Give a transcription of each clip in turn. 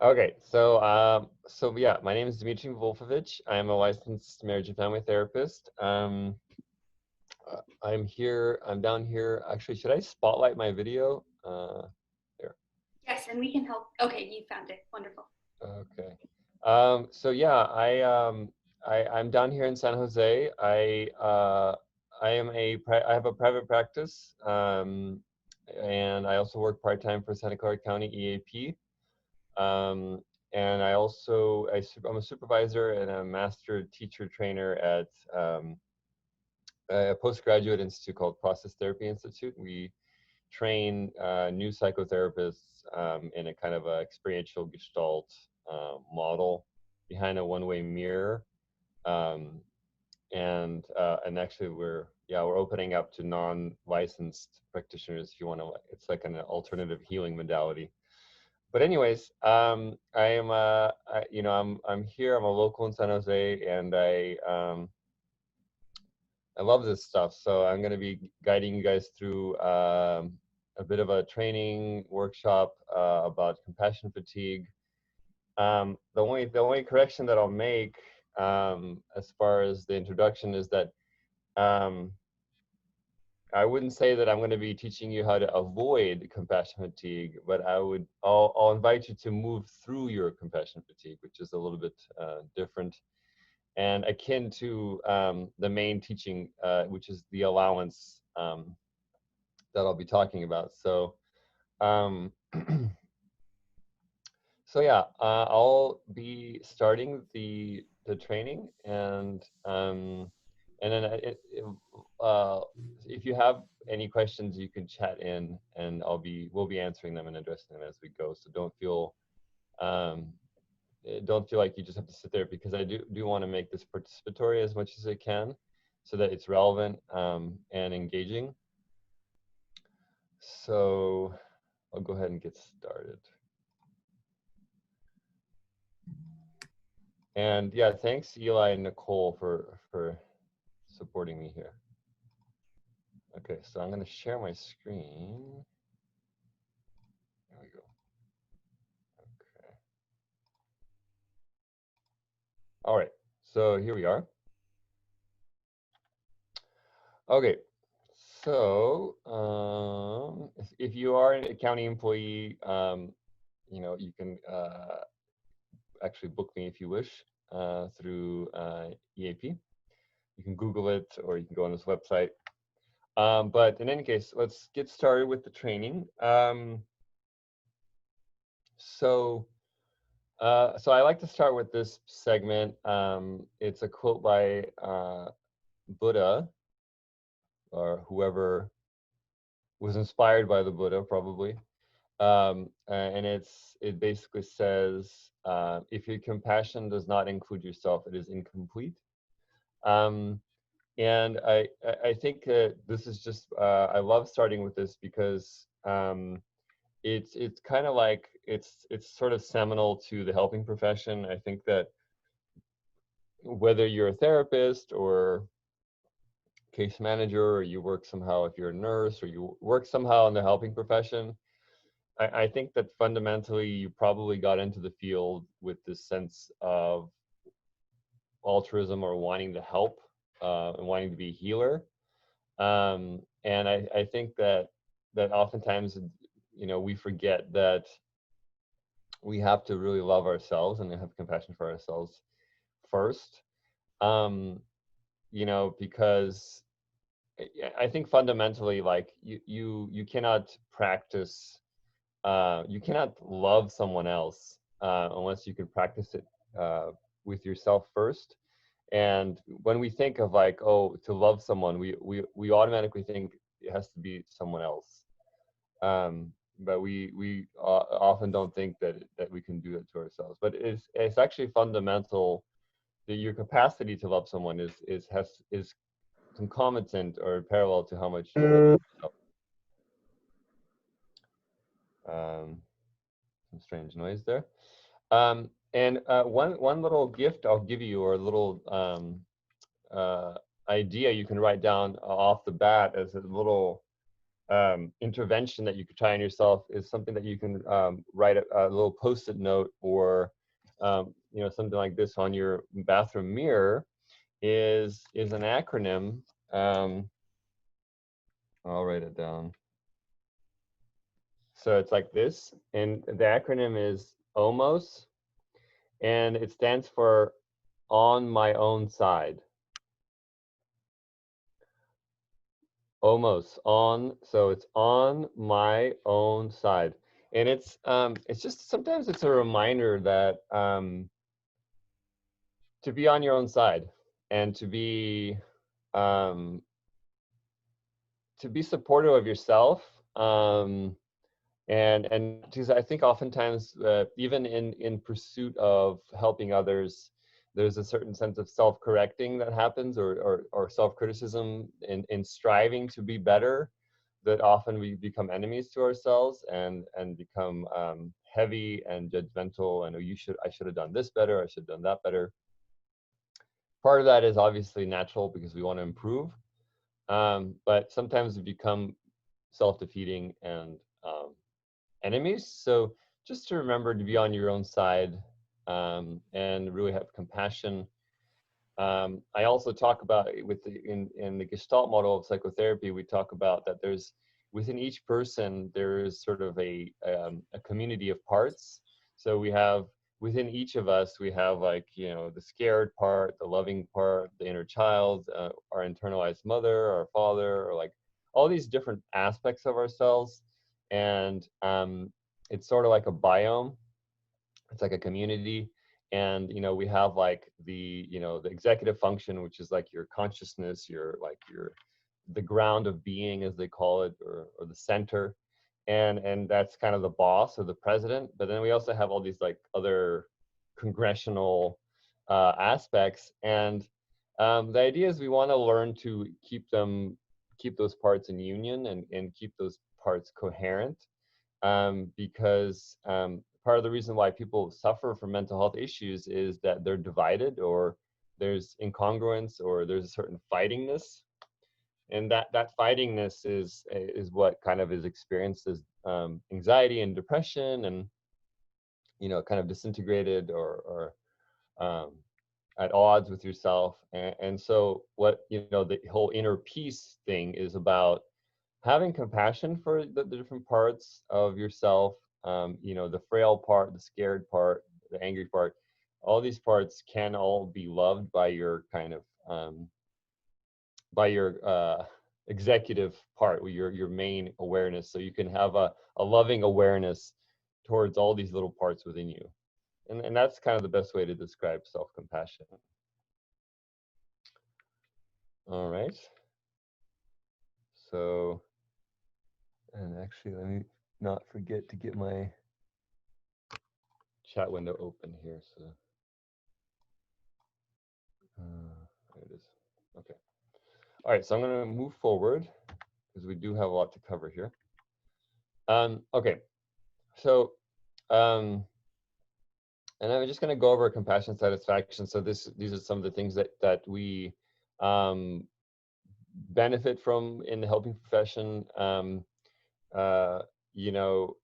Okay, so yeah, my name is Dmitry Wolfovich. I am a licensed marriage and family therapist. I'm down here. Actually, should I spotlight my video? There. Yes, and we can help. Okay, you found it. Wonderful. Okay. So yeah, I'm down here in San Jose. I have a private practice, and I also work part-time for Santa Clara County EAP. Um, and I'm a supervisor and a master teacher trainer at a postgraduate institute called Process Therapy Institute. We train new psychotherapists in a kind of a experiential gestalt model behind a one-way mirror. Um, and actually we're opening up to non-licensed practitioners if you want to. It's like an alternative healing modality. But anyways, I'm here. I'm a local in San Jose, and I love this stuff. So I'm going to be guiding you guys through a bit of a training workshop about compassion fatigue. The only correction that I'll make as far as the introduction is that um, I wouldn't say that I'm going to be teaching you how to avoid compassion fatigue, but I'll invite you to move through your compassion fatigue, which is a little bit different and akin to the main teaching, which is the allowance that I'll be talking about. So, um, so yeah, I'll be starting the training, and then if you have any questions, you can chat in, and we'll be answering them and addressing them as we go. So um, don't feel like you just have to sit there, because I do want to make this participatory as much as I can, so that it's relevant and engaging. So I'll go ahead and get started. And yeah, thanks Eli and Nicole for supporting me here. Okay, so I'm going to share my screen. There we go. Okay. All right, so here we are. Okay, so if you are a county employee, you can actually book me if you wish through EAP. You can Google it, or you can go on this website. But in any case, let's get started with the training. So I like to start with this segment. It's a quote by Buddha, or whoever was inspired by the Buddha, probably. And it basically says, if your compassion does not include yourself, it is incomplete. Um, and I think this is just I love starting with this because it's kind of like it's sort of seminal to the helping profession. I think that whether you're a therapist or case manager, or you work somehow, if you're a nurse, or you work somehow in the helping profession, I think that fundamentally you probably got into the field with this sense of altruism, or wanting to help and wanting to be a healer. And I think that oftentimes, we forget that we have to really love ourselves and have compassion for ourselves first. Um, because I think fundamentally, like you cannot practice, you cannot love someone else unless you can practice it with yourself first. And when we think of like, oh, to love someone, we automatically think it has to be someone else. But we often don't think that we can do that to ourselves. But it's actually fundamental that your capacity to love someone is concomitant or parallel to how much you love yourself. Some strange noise there. And one little gift I'll give you, or a little idea you can write down off the bat as a little intervention that you could try on yourself is something that you can write a little post-it note, or you know, something like this on your bathroom mirror. Is an acronym. I'll write it down. So it's like this, and the acronym is OMOS, and it stands for on my own side. Almost on, so it's on my own side, and it's just sometimes it's a reminder that to be on your own side, and um, to be supportive of yourself, and because I think oftentimes even in pursuit of helping others, there's a certain sense of self-correcting that happens, or self-criticism in striving to be better, that often we become enemies to ourselves, and become heavy and judgmental, and, oh, I should have done this better, I should have done that better. Part of that is obviously natural because we want to improve, but sometimes we become self-defeating and enemies. So just to remember to be on your own side, and really have compassion. I also talk about in the Gestalt model of psychotherapy, we talk about that there's within each person there is sort of a community of parts. So we have within each of us, we have, like, you know, the scared part, the loving part, the inner child, our internalized mother, our father, or like all these different aspects of ourselves. And it's sort of like a biome. It's like a community. And, you know, we have like the, you know, the executive function, which is like your consciousness, the ground of being, as they call it, or the center. And that's kind of the boss or the president. But then we also have all these like other congressional aspects. And the idea is we want to learn to keep those parts in union, and keep those parts coherent, because part of the reason why people suffer from mental health issues is that they're divided, or there's incongruence, or there's a certain fightingness, and that fightingness is what kind of is experienced as anxiety and depression, and, you know, kind of disintegrated, or at odds with yourself. And so what, you know, the whole inner peace thing is about having compassion for the different parts of yourself. You know, the frail part, the scared part, the angry part, all these parts can all be loved by your kind of executive part, with your main awareness. So you can have a loving awareness towards all these little parts within you. And that's kind of the best way to describe self-compassion. All right. So, and actually, let me not forget to get my chat window open here. So, there it is. Okay. All right. So I'm going to move forward because we do have a lot to cover here. Okay. So, and I'm just going to go over compassion satisfaction. So these are some of the things that we benefit from in the helping profession. You know,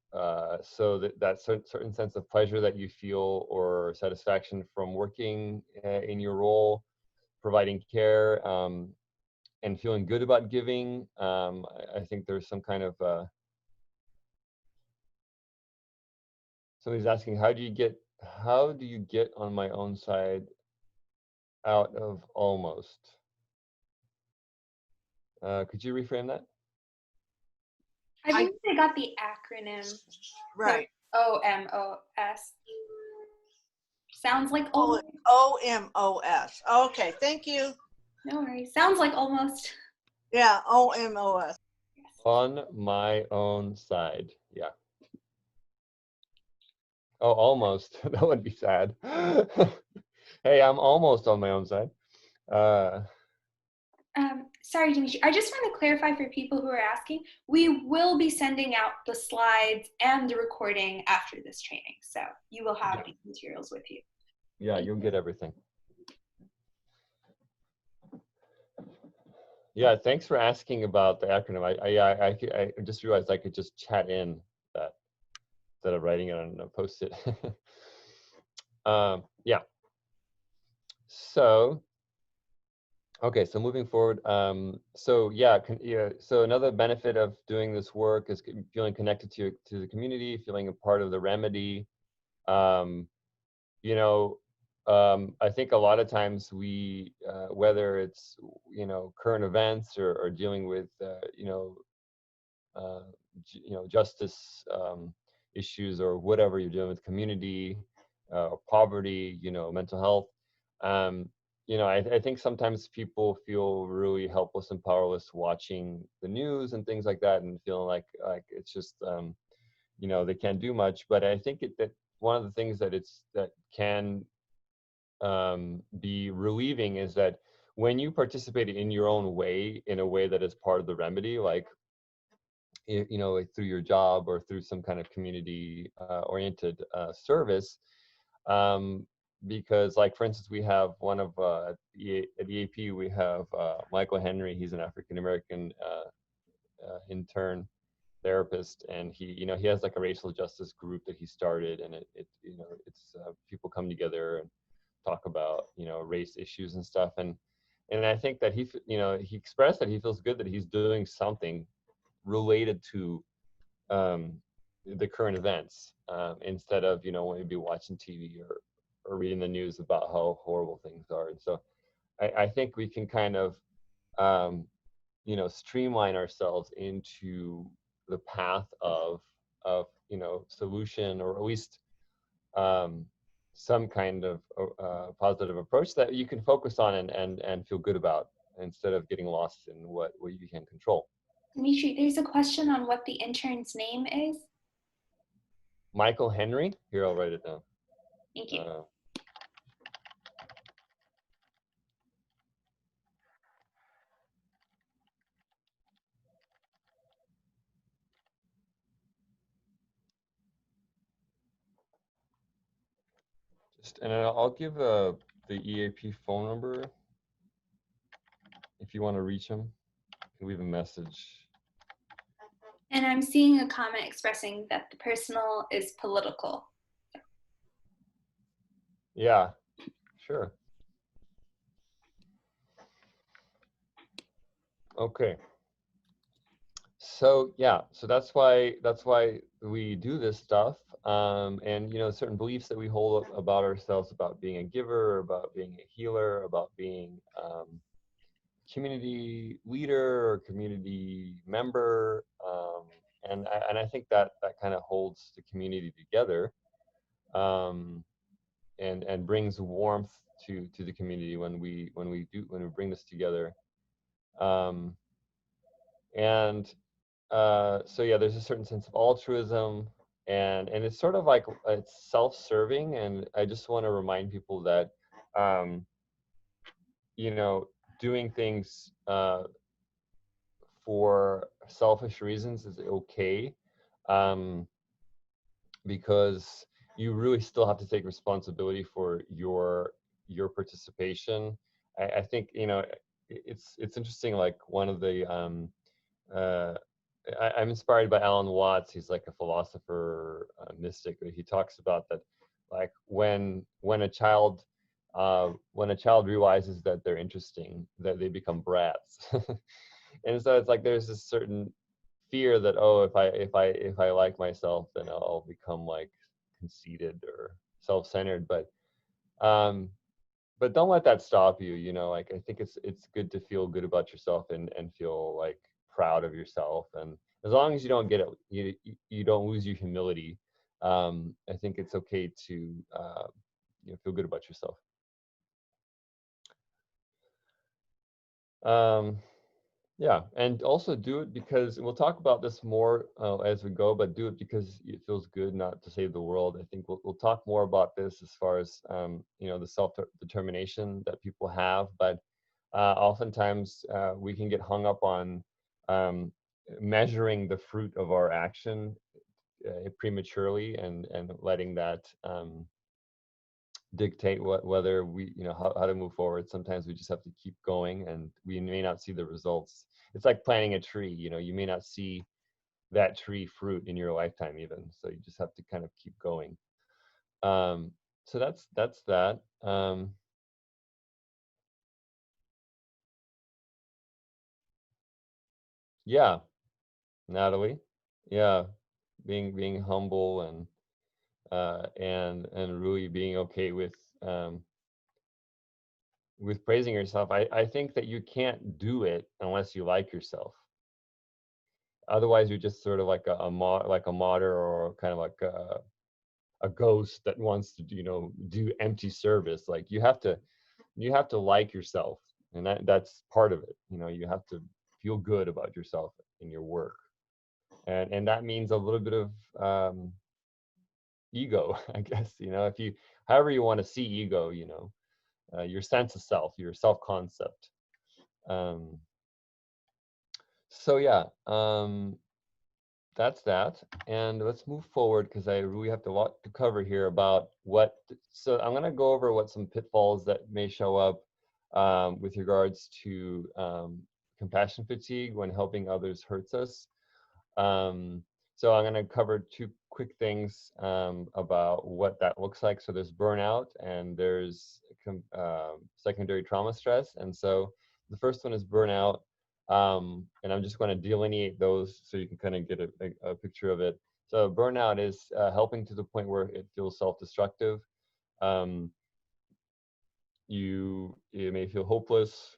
so that certain sense of pleasure that you feel, or satisfaction from working in your role, providing care, and feeling good about giving. I think there's some kind of somebody's asking, how do you get on my own side out of almost? Could you reframe that? I believe I got the acronym. Right. OMOS. Sounds like almost. OMOS. Okay, thank you. No worries. Sounds like almost. Yeah, OMOS. Yes. On my own side. Yeah. Oh, almost. That would be sad. Hey, I'm almost on my own side. Sorry, Dimitri. I just want to clarify for people who are asking, we will be sending out the slides and the recording after this training. So you will have these materials with you. Yeah, you'll get everything. Yeah, thanks for asking about the acronym. I just realized I could just chat in that instead of writing it on a post-it. Yeah. So, okay, so moving forward, so yeah, so another benefit of doing this work is feeling connected to the community, feeling a part of the remedy. Um, you know, I think a lot of times we, whether it's current events or dealing with uh, justice issues or whatever you're dealing with, community, poverty, mental health. Um, I think sometimes people feel really helpless and powerless watching the news and things like that, and feeling like it's just they can't do much. But I think that one of the things that can be relieving is that when you participate in your own way, in a way that is part of the remedy, like like through your job or through some kind of community oriented service, because like for instance we have one of at EAP we have Michael Henry. He's an African American intern therapist, and he has like a racial justice group that he started, and it's people come together and talk about race issues and stuff, and I think that he expressed that he feels good that he's doing something related to um, the current events, instead of maybe watching TV or reading the news about how horrible things are. And so I think we can kind of streamline ourselves into the path of solution, or at least um, some kind of positive approach that you can focus on and feel good about, instead of getting lost in what you can control. Dimitri, there's a question on what the intern's name is. Michael Henry. Here, I'll write it down. Thank you. And I'll give the EAP phone number if you want to reach him. You can leave a message. And I'm seeing a comment expressing that the personal is political. Yeah, sure. Okay. So yeah, so that's why we do this stuff, and certain beliefs that we hold about ourselves, about being a giver, about being a healer, about being community leader or community member, and I think that kind of holds the community together, and brings warmth to the community when we bring this together, and so yeah, there's a certain sense of altruism, and it's sort of like it's self-serving, and I just want to remind people that um, doing things for selfish reasons is okay, um, because you really still have to take responsibility for your participation. I think it's interesting. Like one of the uh, I'm inspired by Alan Watts. He's like a philosopher, mystic. He talks about that, like when a child realizes that they're interesting, that they become brats. And so it's like there's this certain fear that, oh, if I like myself, then I'll become like conceited or self-centered. Um, but don't let that stop you. Like I think it's good to feel good about yourself and feel like proud of yourself. And as long as you don't get it, you don't lose your humility. I think it's okay to feel good about yourself. Yeah, and also do it because, and we'll talk about this more as we go, but do it because it feels good, not to save the world. I think we'll talk more about this as far as the self-determination that people have, but oftentimes we can get hung up on measuring the fruit of our action prematurely, and letting that dictate whether we, how to move forward. Sometimes we just have to keep going, and we may not see the results. It's like planting a tree. You may not see that tree fruit in your lifetime even. So you just have to kind of keep going. So that's that. Yeah, Natalie. Yeah, being humble and really being okay with praising yourself. I think that you can't do it unless you like yourself. Otherwise, you're just sort of like a martyr, or kind of like a ghost that wants to do empty service. Like you have to like yourself, and that's part of it. You have to feel good about yourself in your work, and that means a little bit of ego, I guess. If you, however you want to see ego, your sense of self, your self-concept. So yeah, that's that. And let's move forward, because I really have a lot to cover here about so I'm going to go over what some pitfalls that may show up with regards to compassion fatigue when helping others hurts us. So I'm going to cover two quick things about what that looks like. So there's burnout, and there's secondary trauma stress. And so the first one is burnout. And I'm just going to delineate those so you can kind of get a picture of it. So burnout is helping to the point where it feels self-destructive. You may feel hopeless.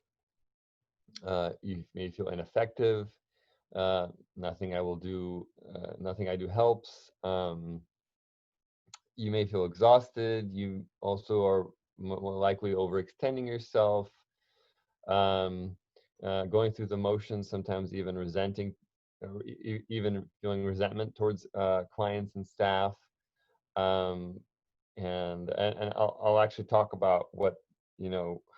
You may feel ineffective. Nothing I do helps. You may feel exhausted. You also are more likely overextending yourself. Going through the motions, sometimes even resenting, or even feeling resentment towards clients and staff. And I'll actually talk about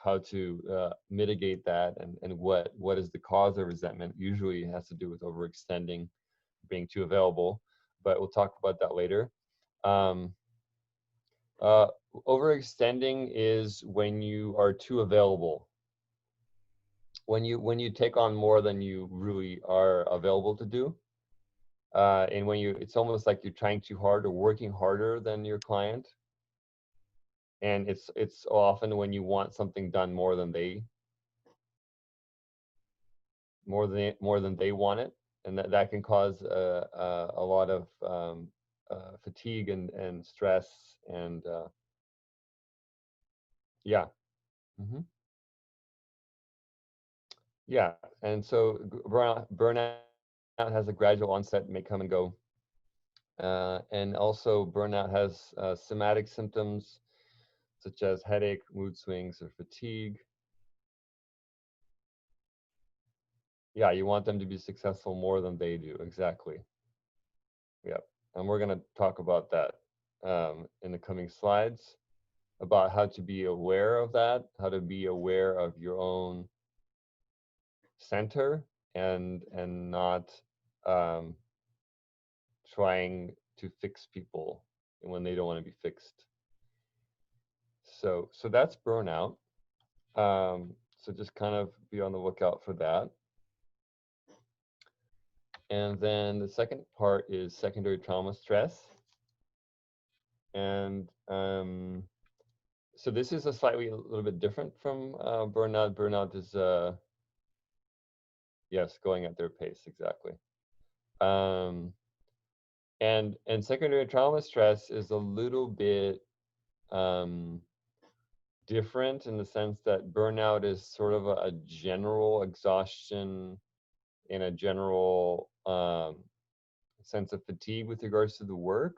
how to mitigate that, and what is the cause of resentment. Usually it has to do with overextending, being too available, but we'll talk about that later. Um, Overextending is when you are too available. When you take on more than you really are available to do, and it's almost like you're trying too hard or working harder than your client. And it's often when you want something done more than they want it, and that can cause a lot of fatigue and stress, and yeah. hmm yeah. And so burnout has a gradual onset, may come and go, and also burnout has somatic symptoms such as headache, mood swings, or fatigue. Yeah, you want them to be successful more than they do. Exactly. Yep. And we're going to talk about that in the coming slides, about how to be aware of that, how to be aware of your own center, and not um, trying to fix people when they don't want to be fixed. So that's burnout. So just kind of be on the lookout for that. And then the second part is secondary trauma stress. And so this is a little bit different from burnout. Burnout is, yes, going at their pace, exactly. And secondary trauma stress is a little bit different, in the sense that burnout is sort of a general exhaustion and a general sense of fatigue with regards to the work.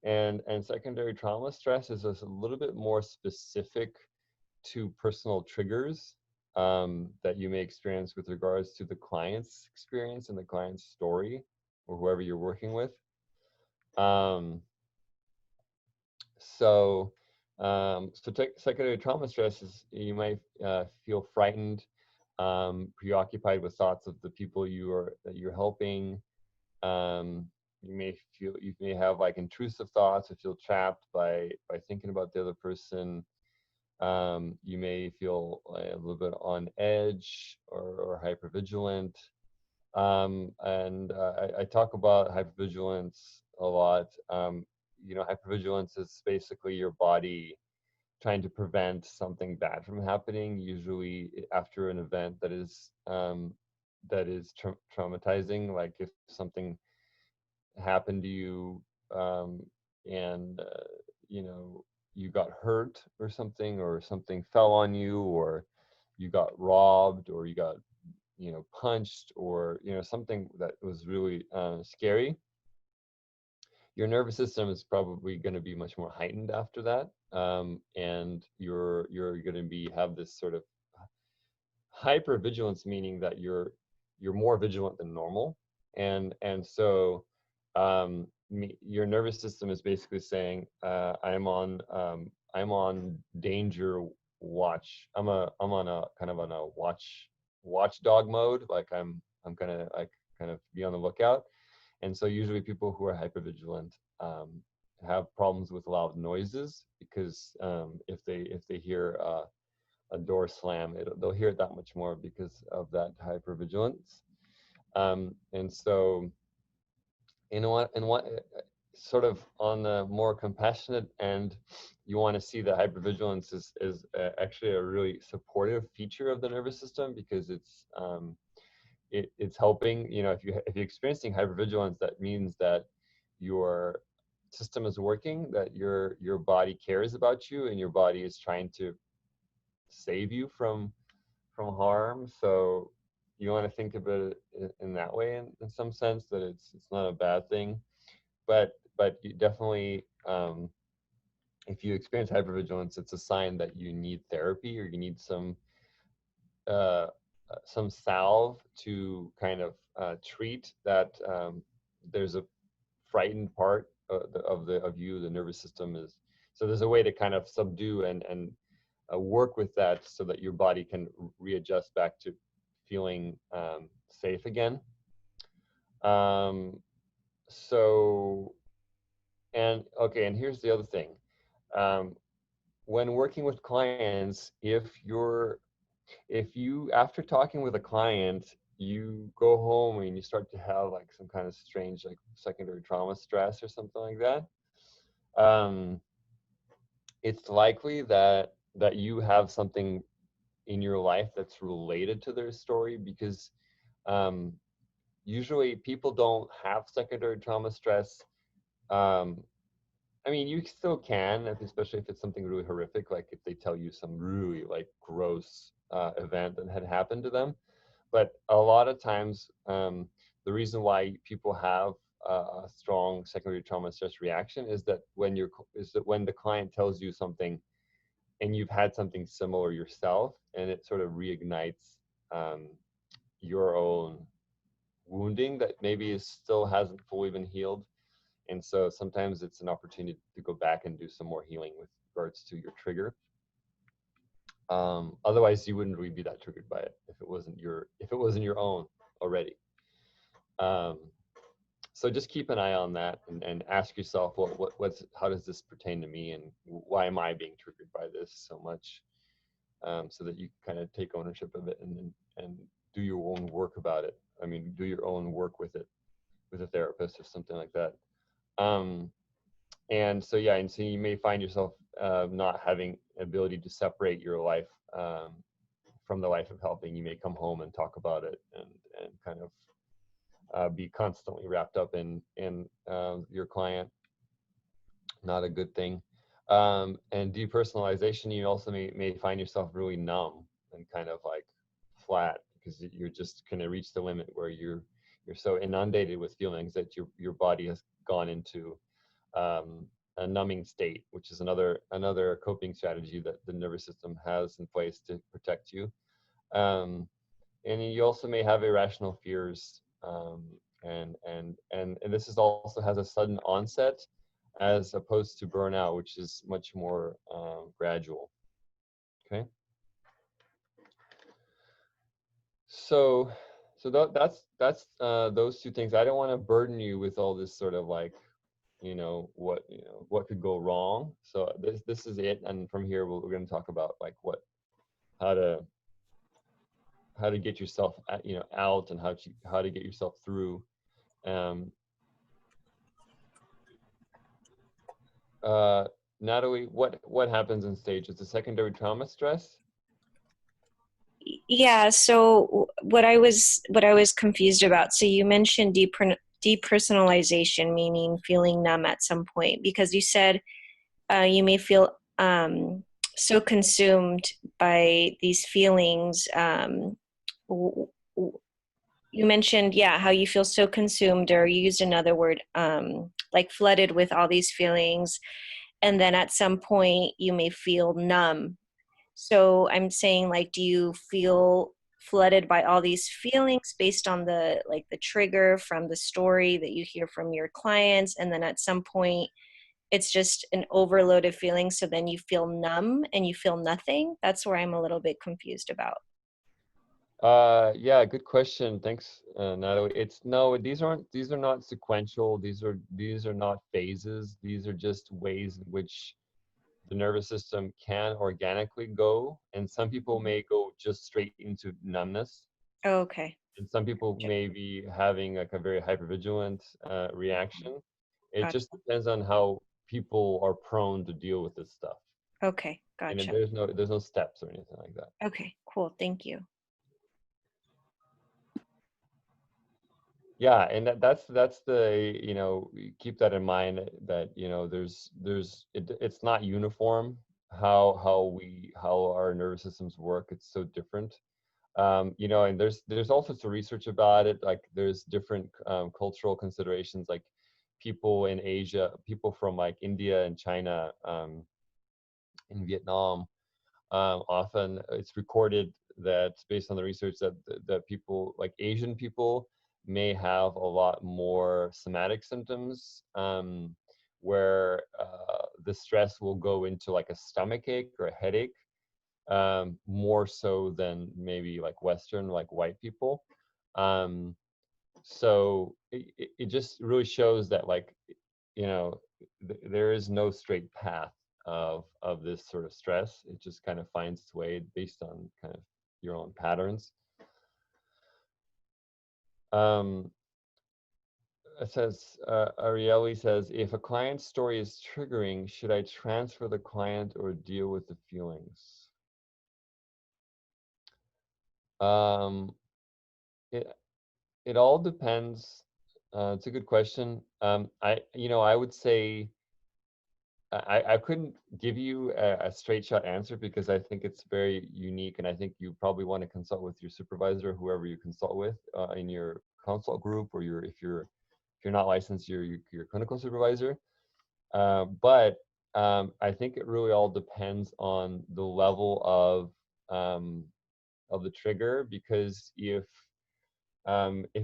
And secondary trauma stress is a little bit more specific to personal triggers that you may experience with regards to the client's experience and the client's story, or whoever you're working with. Secondary trauma stress is, you might feel frightened, preoccupied with thoughts of the people that you're helping. you may have like intrusive thoughts or feel trapped by thinking about the other person. You may feel a little bit on edge or hypervigilant. And I talk about hypervigilance a lot. Hypervigilance is basically your body trying to prevent something bad from happening, usually after an event that is traumatizing, like if something happened to you, and you got hurt or something fell on you, or you got robbed, or you got punched, or something that was really scary. Your nervous system is probably going to be much more heightened after that, and you're going to have this sort of hypervigilance, meaning that you're more vigilant than normal, and so your nervous system is basically saying, I'm on danger watch. I'm on a kind of on a watchdog mode, like I'm gonna like kind of be on the lookout. And so usually people who are hypervigilant have problems with loud noises, because if they hear a door slam, they'll hear it that much more because of that hypervigilance. And so, what sort of on the more compassionate end, you want to see that hypervigilance is actually a really supportive feature of the nervous system, because it's helping. If you're experiencing hypervigilance, that means that your system is working, that your body cares about you, and your body is trying to save you from harm. So you want to think of it in that way, in some sense, that it's not a bad thing. But you definitely, if you experience hypervigilance, it's a sign that you need therapy, or you need some salve to kind of treat that. There's a frightened part of you, the nervous system is. So there's a way to kind of subdue and work with that, so that your body can readjust back to feeling safe again. So, and here's the other thing. When working with clients, if you, after talking with a client, you go home and you start to have like some kind of strange, like secondary trauma stress or something like that, it's likely that you have something in your life that's related to their story, because usually people don't have secondary trauma stress. I mean, you still can, especially if it's something really horrific, like if they tell you some really like gross event that had happened to them. But a lot of times, the reason why people have a strong secondary trauma stress reaction is that when the client tells you something, and you've had something similar yourself, and it sort of reignites your own wounding that maybe still hasn't fully been healed. And so sometimes it's an opportunity to go back and do some more healing with regards to your trigger. Otherwise, you wouldn't really be that triggered by it if it wasn't your own already. So just keep an eye on that, and ask yourself, how does this pertain to me, and why am I being triggered by this so much? So that you kind of take ownership of it, and do your own work about it. I mean, do your own work with it, with a therapist or something like that. And so you may find yourself not having ability to separate your life from the life of helping. You may come home and talk about it, and kind of be constantly wrapped up in your client. Not a good thing. And depersonalization, you also may find yourself really numb and kind of like flat, because you're just kind of reach the limit where you're so inundated with feelings that your body has gone into a numbing state, which is another coping strategy that the nervous system has in place to protect you. And you also may have irrational fears, and this is also has a sudden onset, as opposed to burnout, which is much more gradual. Okay. So So that's those two things. I don't want to burden you with all this sort of like, what could go wrong. So this is it, and from here we're going to talk about like how to get yourself out, and how to get yourself through. Um, Natalie, what happens in stages? The secondary trauma stress? Yeah, so what I was confused about, so you mentioned depersonalization, meaning feeling numb at some point, because you said you may feel so consumed by these feelings. You mentioned, yeah, how you feel so consumed, or you used another word, like flooded with all these feelings, and then at some point you may feel numb. So I'm saying, like, do you feel flooded by all these feelings based on the trigger from the story that you hear from your clients, and then at some point it's just an overloaded feeling, so then you feel numb and you feel nothing? That's where I'm a little bit confused about. Yeah, good question. Thanks, Natalie. No, these are not sequential. These are not phases. These are just ways in which the nervous system can organically go, and some people may go just straight into numbness, Oh, okay. and some people Gotcha. may be having like a very hypervigilant reaction. It Gotcha. just depends on how people are prone to deal with this stuff. Okay, And then gotcha. there's no steps or anything like that. Okay, cool. Thank you. Yeah, and that's the, keep that in mind, that it's not uniform how our nervous systems work. It's so different. And there's all sorts of research about it. Like there's different cultural considerations, like people in Asia, people from like India and China, in Vietnam, often it's recorded that, based on the research, that people like Asian people may have a lot more somatic symptoms, where the stress will go into like a stomach ache or a headache, more so than maybe like Western, like white people. So it just really shows that, like, there is no straight path of this sort of stress. It just kind of finds its way based on kind of your own patterns. It says, Arieli says, if a client's story is triggering, should I transfer the client or deal with the feelings? It it all depends. It's a good question. I would say I couldn't give you a straight shot answer, because I think it's very unique, and I think you probably want to consult with your supervisor, whoever you consult with in your consult group, or if you're not licensed, your clinical supervisor. But I think it really all depends on the level of the trigger, because if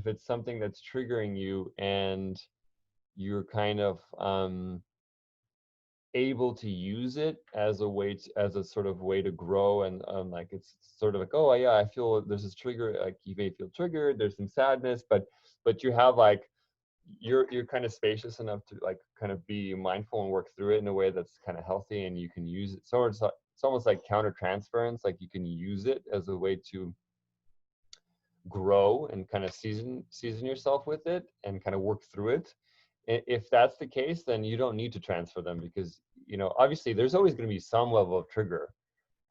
it's something that's triggering you and you're kind of able to use it as a sort of way to grow, and like it's sort of like, oh yeah, I feel there's this trigger, like you may feel triggered, there's some sadness, but you have like, you're kind of spacious enough to like kind of be mindful and work through it in a way that's kind of healthy, and you can use it. So it's almost like counter transference, like you can use it as a way to grow and kind of season yourself with it and kind of work through it. If that's the case, then you don't need to transfer them, because obviously there's always going to be some level of trigger,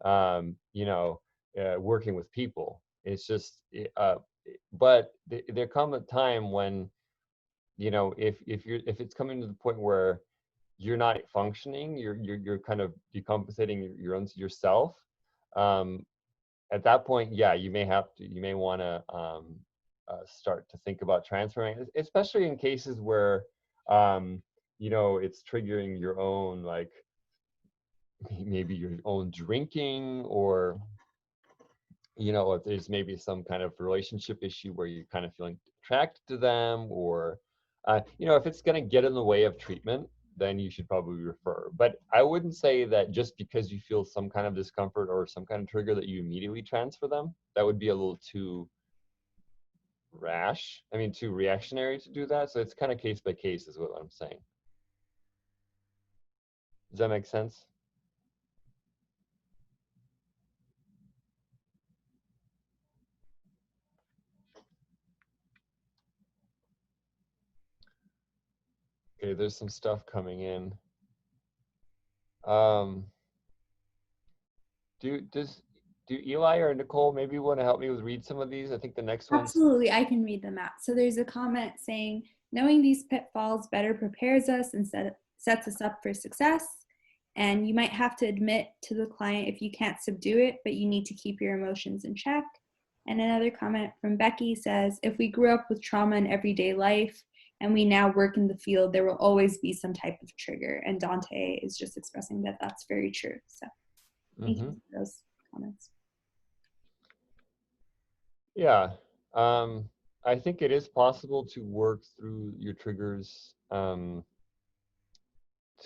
working with people. It's just but there come a time when, if it's coming to the point where you're not functioning, you're kind of decompensating your own yourself, at that point, yeah, you may want to start to think about transferring, especially in cases where it's triggering your own, like maybe your own drinking, or if there's maybe some kind of relationship issue where you're kind of feeling attracted to them, or if it's going to get in the way of treatment, then you should probably refer. But I wouldn't say that just because you feel some kind of discomfort or some kind of trigger that you immediately transfer them. That would be a little too rash. I mean, too reactionary to do that. So it's kind of case by case is what I'm saying. Does that make sense? Okay, there's some stuff coming in. Do Eli or Nicole maybe want to help me with read some of these? I think the next one's Absolutely, I can read them out. So there's a comment saying, knowing these pitfalls better prepares us and sets us up for success. And you might have to admit to the client if you can't subdue it, but you need to keep your emotions in check. And another comment from Becky says, if we grew up with trauma in everyday life and we now work in the field, there will always be some type of trigger. And Dante is just expressing that that's very true. So thank you for those comments. Yeah. I think it is possible to work through your triggers to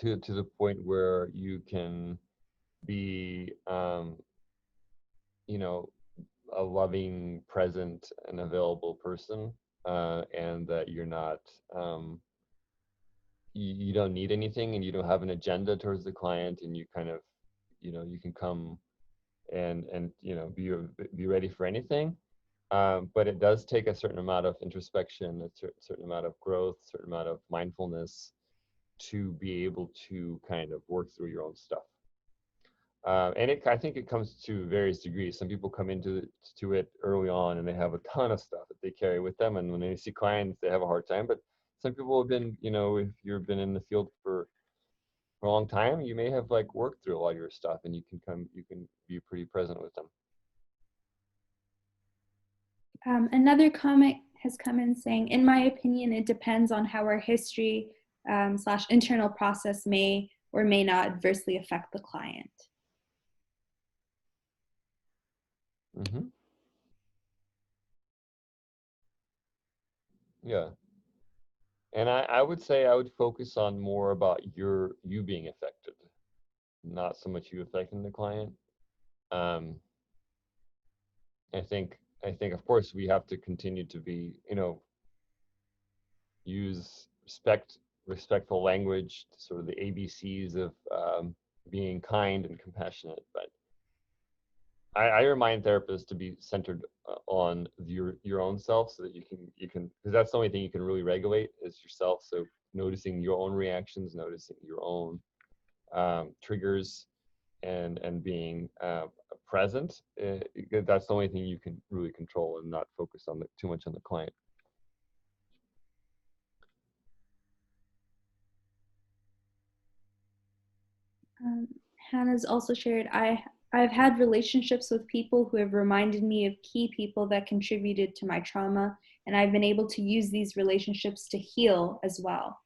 the point where you can be you know, a loving, present, and available person, and that you're not you don't need anything, and you don't have an agenda towards the client, and you kind of, you know, you can come and you know, be ready for anything. But it does take a certain amount of introspection, a certain amount of growth, a certain amount of mindfulness to be able to kind of work through your own stuff. And I think it comes to various degrees. Some people come into it early on and they have a ton of stuff that they carry with them, and when they see clients, they have a hard time. But some people have been, you know, if you've been in the field for a long time, you may have like worked through a lot of your stuff, and you can be pretty present with them. Another comment has come in saying, in my opinion, it depends on how our history / internal process may or may not adversely affect the client. Mm-hmm. Yeah. And I would say I would focus on more about you being affected, not so much you affecting the client. I think of course we have to continue to be, you know, use respectful language, sort of the ABCs of being kind and compassionate. But I remind therapists to be centered on your own self, so that you can because that's the only thing you can really regulate is yourself. So noticing your own reactions, noticing your own triggers, and being present. That's the only thing you can really control, and not focus on too much on the client. Hannah's also shared, I've had relationships with people who have reminded me of key people that contributed to my trauma, and I've been able to use these relationships to heal as well.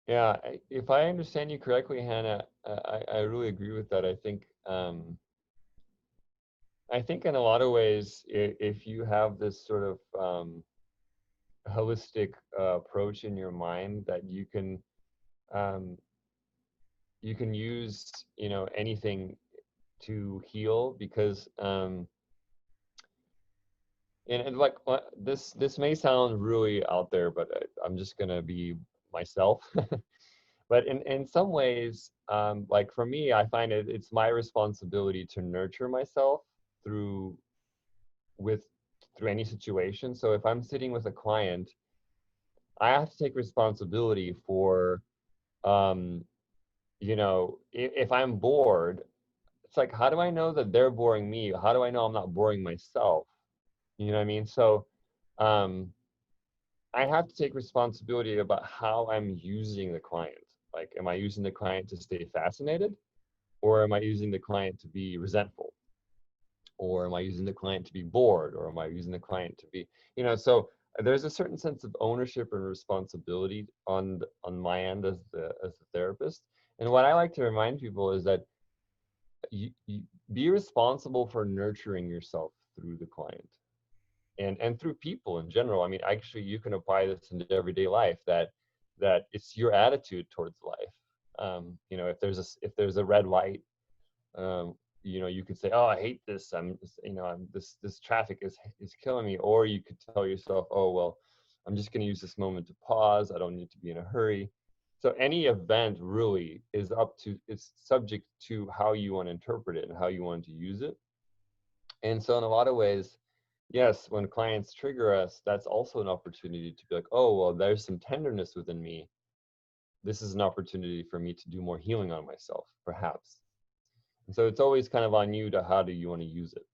Yeah, if I understand you correctly, Hannah, I really agree with that. I think in a lot of ways, if you have this sort of holistic approach in your mind, that you can use, you know, anything to heal, because and like this may sound really out there, but I'm just gonna be myself. But in some ways, like for me, I find it's my responsibility to nurture myself through any situation. So if I'm sitting with a client, I have to take responsibility for, you know, if I'm bored, it's like, how do I know that they're boring me? How do I know I'm not boring myself? You know what I mean? So I have to take responsibility about how I'm using the client. Like, am I using the client to stay fascinated? Or am I using the client to be resentful? Or am I using the client to be bored? Or am I using the client to be, you know, so there's a certain sense of ownership and responsibility on my end as the therapist. And what I like to remind people is that you be responsible for nurturing yourself through the client, and through people in general. I mean, actually, you can apply this into everyday life, that it's your attitude towards life. You know, if there's a red light, you could say, oh, I hate this. This traffic is killing me. Or you could tell yourself, oh, well, I'm just going to use this moment to pause. I don't need to be in a hurry. So any event really it's subject to how you want to interpret it and how you want to use it. And so in a lot of ways, yes, when clients trigger us, that's also an opportunity to be like, oh, well, there's some tenderness within me. This is an opportunity for me to do more healing on myself, perhaps. And so it's always kind of on you to how do you want to use it.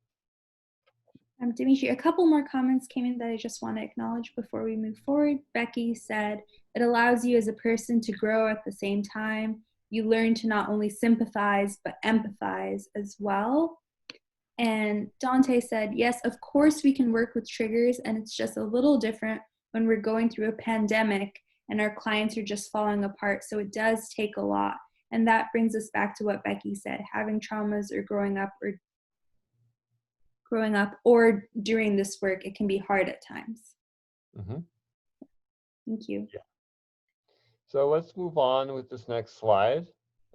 Dimitri, a couple more comments came in that I just want to acknowledge before we move forward. Becky said, it allows you as a person to grow at the same time. You learn to not only sympathize, but empathize as well. And Dante said, yes, of course we can work with triggers, and it's just a little different when we're going through a pandemic and our clients are just falling apart. So it does take a lot. And that brings us back to what Becky said, having traumas or growing up or doing this work, it can be hard at times. Mm-hmm. Thank you. Yeah. So let's move on with this next slide.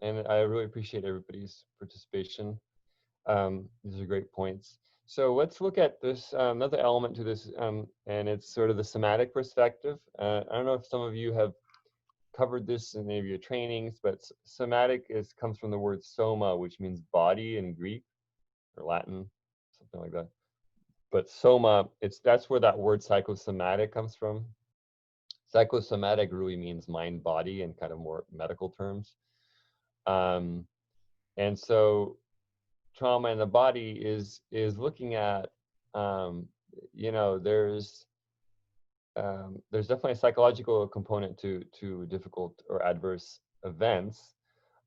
And I really appreciate everybody's participation. These are great points. So let's look at this, another element to this, and it's sort of the somatic perspective. I don't know if some of you have covered this in maybe your trainings, but somatic comes from the word soma, which means body in Greek or Latin, something like that. But soma, that's where that word psychosomatic comes from. Psychosomatic really means mind body in kind of more medical terms. And so trauma in the body is looking at there's definitely a psychological component to difficult or adverse events,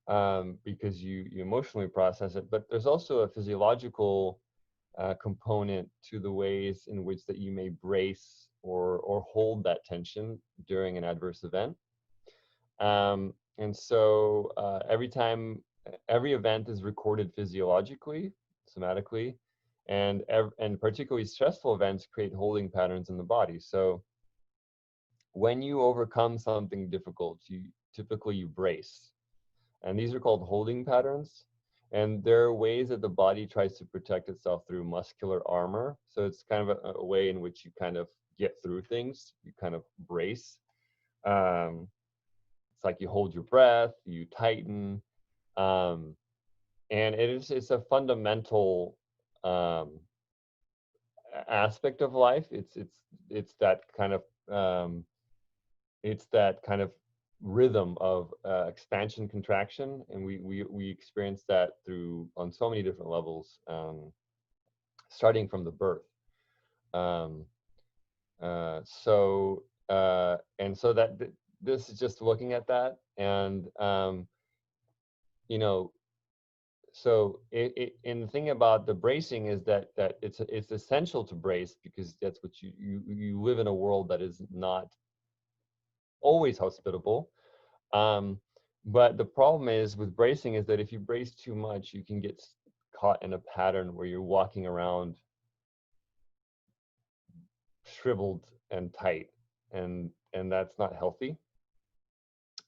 because you emotionally process it, but there's also a physiological component to the ways in which that you may brace or hold that tension during an adverse event. And so every event is recorded physiologically, somatically, and particularly stressful events create holding patterns in the body. So when you overcome something difficult, typically you brace. And these are called holding patterns. And there are ways that the body tries to protect itself through muscular armor. So it's kind of a way in which you kind of get through things. You kind of brace. It's like you hold your breath, you tighten. And it's a fundamental aspect of life. It's that kind of rhythm of expansion contraction, and we experience that on so many different levels, starting from the birth. So this is just looking at that, and so and the thing about the bracing is that it's essential to brace, because that's what you live in a world that is not always hospitable. But the problem is with bracing is that if you brace too much, you can get caught in a pattern where you're walking around shriveled and tight, and that's not healthy,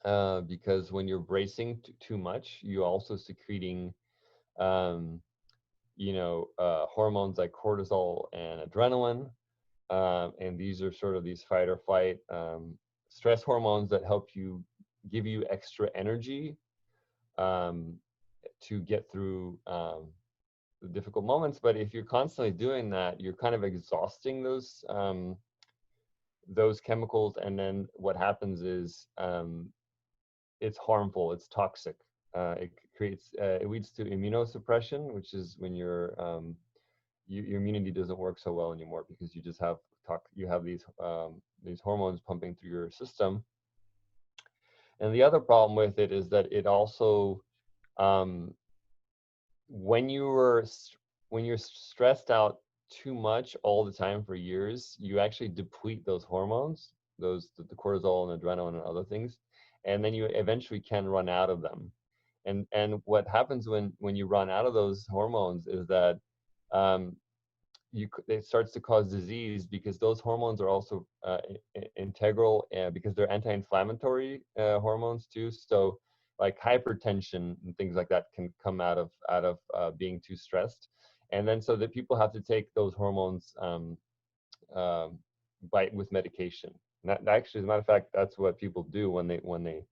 because when you're bracing too much, you're also secreting hormones like cortisol and adrenaline, and these are sort of these fight or flight stress hormones that help give you extra energy to get through the difficult moments. But if you're constantly doing that, you're kind of exhausting those chemicals, and then what happens is it's harmful, it's toxic. It leads to immunosuppression, which is when your immunity doesn't work so well anymore, because you just have these hormones pumping through your system. And the other problem with it is that it also, when you're stressed out too much all the time for years, you actually deplete those hormones, the cortisol and adrenaline and other things, and then you eventually can run out of them. And what happens when you run out of those hormones is that it starts to cause disease, because those hormones are also integral, because they're anti-inflammatory hormones too. So like hypertension and things like that can come out of being too stressed. And then so that people have to take those hormones with medication. And that actually, as a matter of fact, that's what people do when they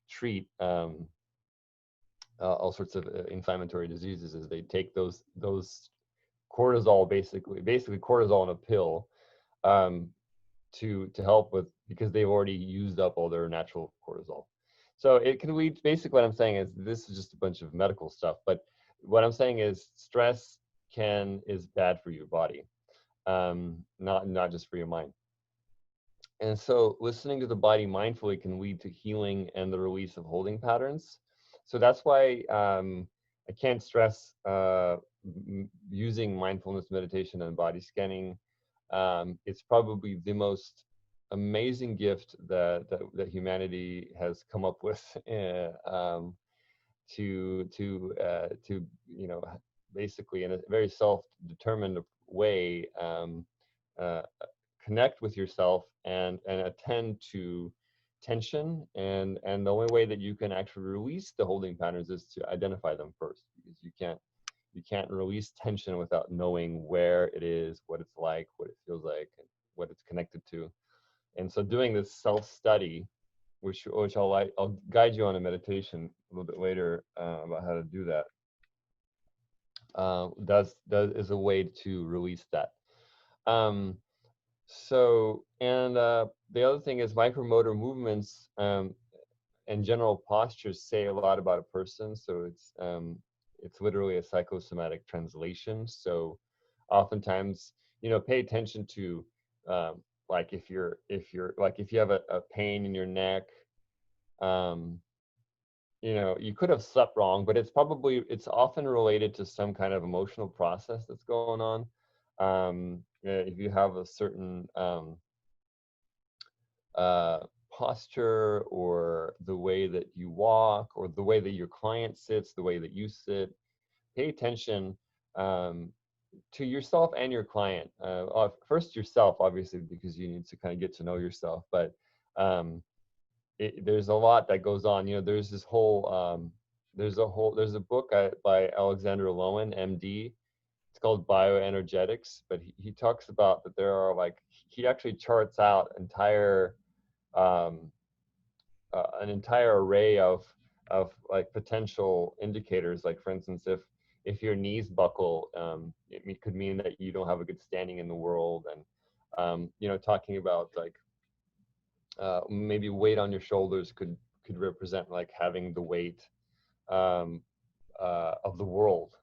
treat all sorts of inflammatory diseases. Is they take those cortisol, basically cortisol in a pill, to help with, because they've already used up all their natural cortisol. So it can lead, basically what I'm saying is, this is just a bunch of medical stuff, but what I'm saying is stress is bad for your body, not just for your mind. And so listening to the body mindfully can lead to healing and the release of holding patterns. So that's why I can't stress using mindfulness meditation and body scanning. It's probably the most amazing gift that humanity has come up with, to basically in a very self-determined way, connect with yourself and attend to tension, and the only way that you can actually release the holding patterns is to identify them first, because you can't release tension without knowing where it is, what it's like, what it feels like, and what it's connected to. And so doing this self-study, which I'll guide you on a meditation a little bit later about how to do that, is a way to release that. So, and the other thing is micromotor movements and general postures say a lot about a person. So it's literally a psychosomatic translation. So oftentimes, pay attention to like if you have a pain in your neck, you could have slept wrong, but it's often related to some kind of emotional process that's going on. If you have a certain posture, or the way that you walk, or the way that your client sits, the way that you sit, pay attention to yourself and your client. First yourself, obviously, because you need to kind of get to know yourself, but there's a lot that goes on. There's this whole there's a book by Alexander Lowen, MD. It's called Bioenergetics, but he talks about that there are, like, he actually charts out an entire array of like potential indicators. Like, for instance, if your knees buckle, it could mean that you don't have a good standing in the world. And talking about, like, maybe weight on your shoulders could represent, like, having the weight of the world,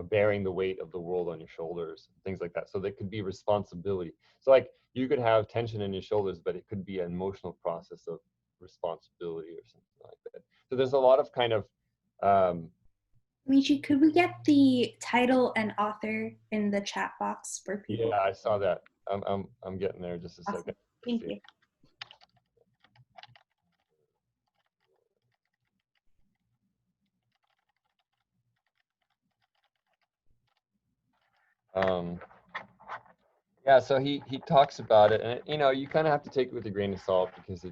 bearing the weight of the world on your shoulders, things like that. So there could be responsibility. So, like, you could have tension in your shoulders, but it could be an emotional process of responsibility or something like that. So there's a lot of kind of Michi, could we get the title and author in the chat box for people? yeah, I saw that. I'm getting there, just a Awesome. second. Thank you. Yeah, so he talks about it, and you kind of have to take it with a grain of salt, because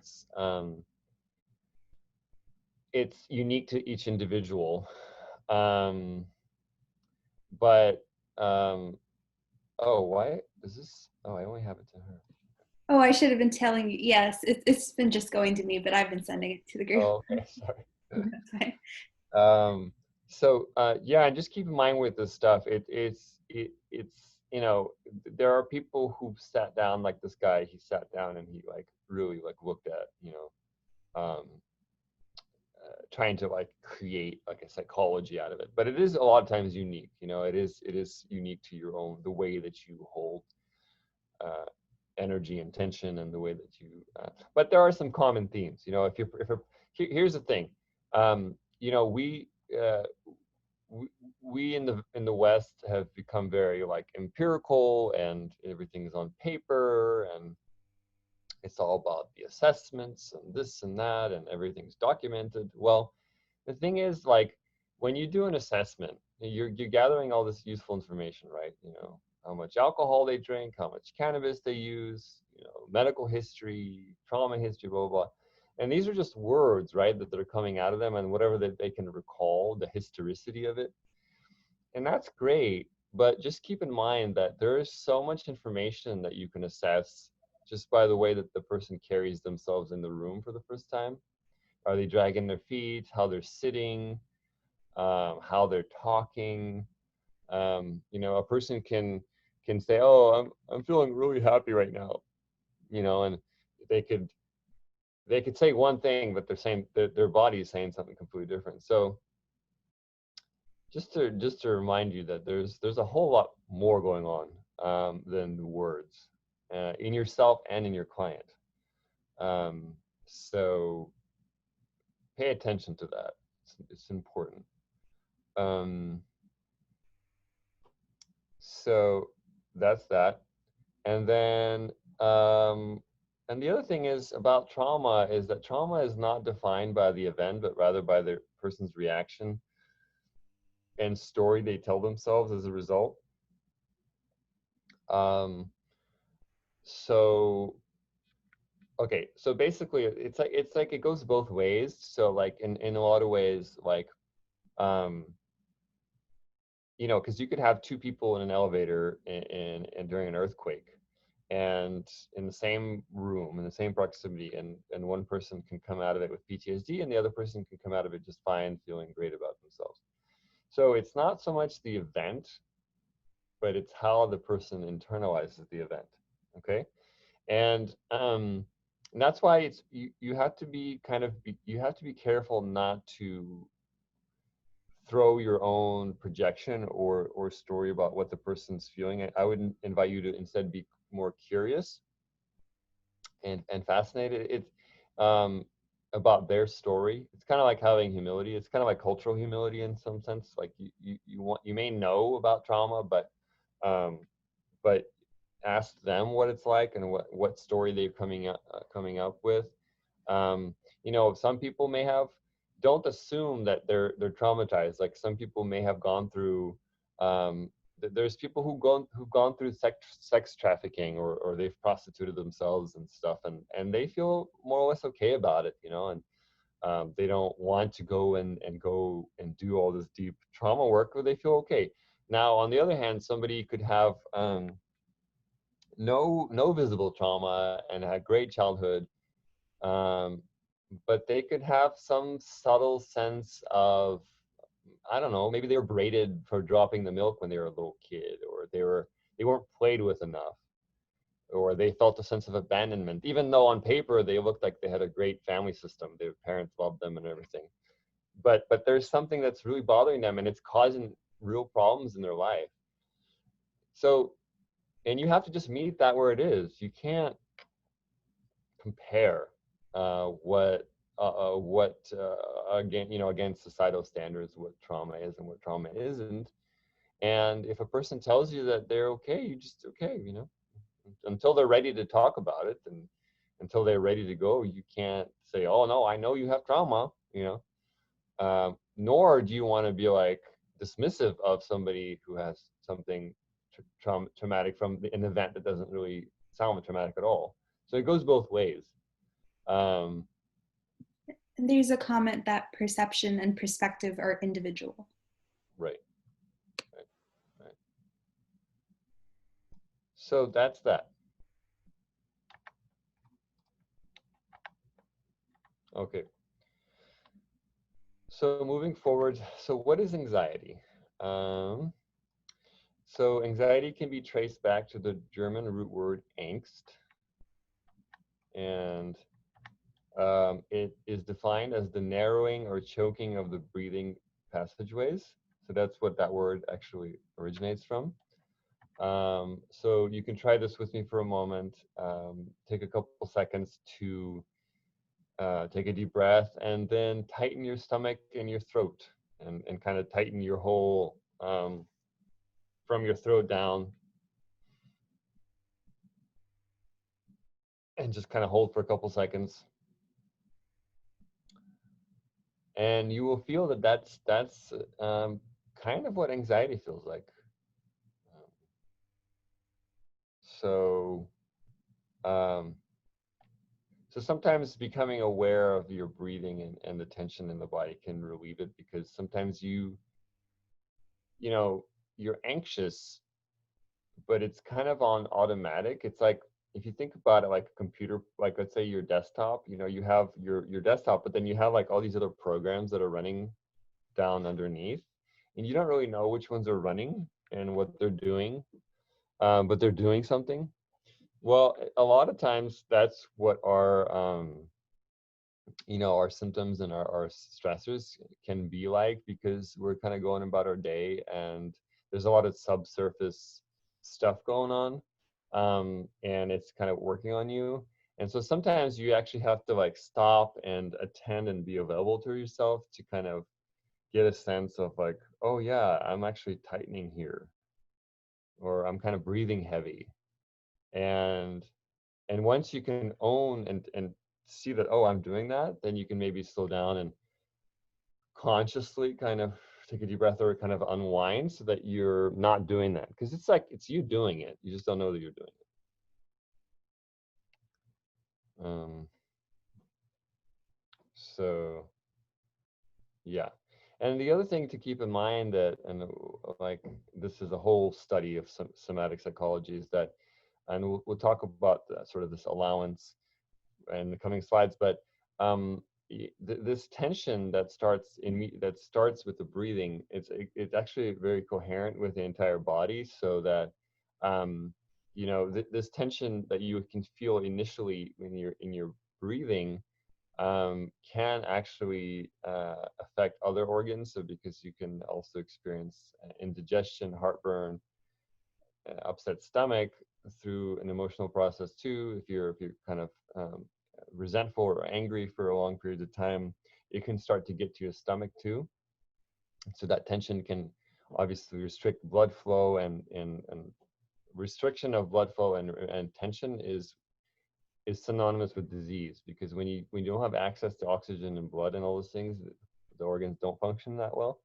it's unique to each individual. But oh, why is this? Oh, I only have it to her. Oh, I should have been telling you. Yes, it's been just going to me, but I've been sending it to the group. Oh, okay, sorry. That's fine. So yeah, and just keep in mind with this stuff, it's there are people who've sat down, like this guy. He sat down and he, like, really, like, looked at trying to, like, create, like, a psychology out of it. But it is a lot of times unique. It is unique to your own, the way that you hold energy and tension, and the way that you but there are some common themes. Here's the thing. We in the West have become very, like, empirical, and everything's on paper, and it's all about the assessments and this and that, and everything's documented. Well, the thing is, like, when you do an assessment, you're gathering all this useful information, right? How much alcohol they drink, how much cannabis they use, medical history, trauma history, blah, blah, blah. And these are just words, right, that are coming out of them, and whatever that they can recall, the historicity of it. And that's great, but just keep in mind that there is so much information that you can assess just by the way that the person carries themselves in the room for the first time. Are they dragging their feet? How they're sitting? How they're talking? You know, a person can say, "Oh, I'm feeling really happy right now," you know, and they could say one thing, but they're saying their body is saying something completely different. So just to remind you that there's a whole lot more going on than the words in yourself and in your client. So pay attention to that. It's important. So that's that. And then and the other thing is about trauma is that trauma is not defined by the event, but rather by the person's reaction and story they tell themselves as a result. So okay, so basically it's like it goes both ways. So like in a lot of ways, like you know, because you could have two people in an elevator in during an earthquake, and in the same room, in the same proximity, and one person can come out of it with PTSD, and the other person can come out of it just fine, feeling great about themselves. So it's not so much the event, but it's how the person internalizes the event. Okay, and that's why it's you have to be you have to be careful not to throw your own projection or story about what the person's feeling. I would invite you to instead be more curious and fascinated. It's about their story. It's kind of like having humility. It's kind of like cultural humility in some sense. Like you may know about trauma, um, but ask them what it's like and what story they're coming up with. You know, some people may have, don't assume that they're traumatized. Like some people may have gone through there's people who've gone through sex trafficking or they've prostituted themselves and stuff, and they feel more or less okay about it, you know, and they don't want to go and do all this deep trauma work, but they feel okay. Now on the other hand, somebody could have no visible trauma and had great childhood, but they could have some subtle sense of, I don't know, maybe they were berated for dropping the milk when they were a little kid, or they weren't played with enough, or they felt a sense of abandonment, even though on paper they looked like they had a great family system, their parents loved them and everything. But there's something that's really bothering them, and it's causing real problems in their life. So, and you have to just meet that where it is. You can't compare again, you know, against societal standards, what trauma is and what trauma isn't. And if a person tells you that they're okay, you just okay, you know, until they're ready to talk about it, and until they're ready to go, you can't say, oh no, I know you have trauma, you know. Nor do you want to be like dismissive of somebody who has something traumatic from an event that doesn't really sound traumatic at all. So it goes both ways. And there's a comment that perception and perspective are individual. Right. So that's that. Okay. So moving forward, so what is anxiety? So anxiety can be traced back to the German root word Angst, and it is defined as the narrowing or choking of the breathing passageways. So that's what that word actually originates from. So you can try this with me for a moment. Take a couple seconds to take a deep breath, and then tighten your stomach and your throat, and kind of tighten your whole from your throat down, and just kind of hold for a couple seconds. And you will feel that that's kind of what anxiety feels like. So So sometimes becoming aware of your breathing and the tension in the body can relieve it, because sometimes you know, you're anxious, but it's kind of on automatic. It's like, if you think about it like a computer, like let's say your desktop, you know, you have your desktop, but then you have like all these other programs that are running down underneath, and you don't really know which ones are running and what they're doing, but they're doing something. Well, a lot of times that's what you know, our symptoms and our stressors can be like, because we're kind of going about our day and there's a lot of subsurface stuff going on, and it's kind of working on you. And so sometimes you actually have to like stop and attend and be available to yourself to kind of get a sense of like, oh yeah, I'm actually tightening here, or I'm kind of breathing heavy. And once you can own and see that, oh, I'm doing that, then you can maybe slow down and consciously kind of take a deep breath or kind of unwind, so that you're not doing that, because it's like it's you doing it, you just don't know that you're doing it. So yeah. And the other thing to keep in mind, that, and like this is a whole study of somatic psychology, is that, and we'll talk about sort of this allowance in the coming slides, but this tension that starts that starts with the breathing, it's actually very coherent with the entire body, so that you know, this tension that you can feel initially when you're in your breathing can actually affect other organs. So because you can also experience indigestion, heartburn, upset stomach through an emotional process too. If you're kind of resentful or angry for a long period of time, it can start to get to your stomach too. So that tension can obviously restrict blood flow, and restriction of blood flow and tension is synonymous with disease, because when you don't have access to oxygen and blood and all those things, the organs don't function that well.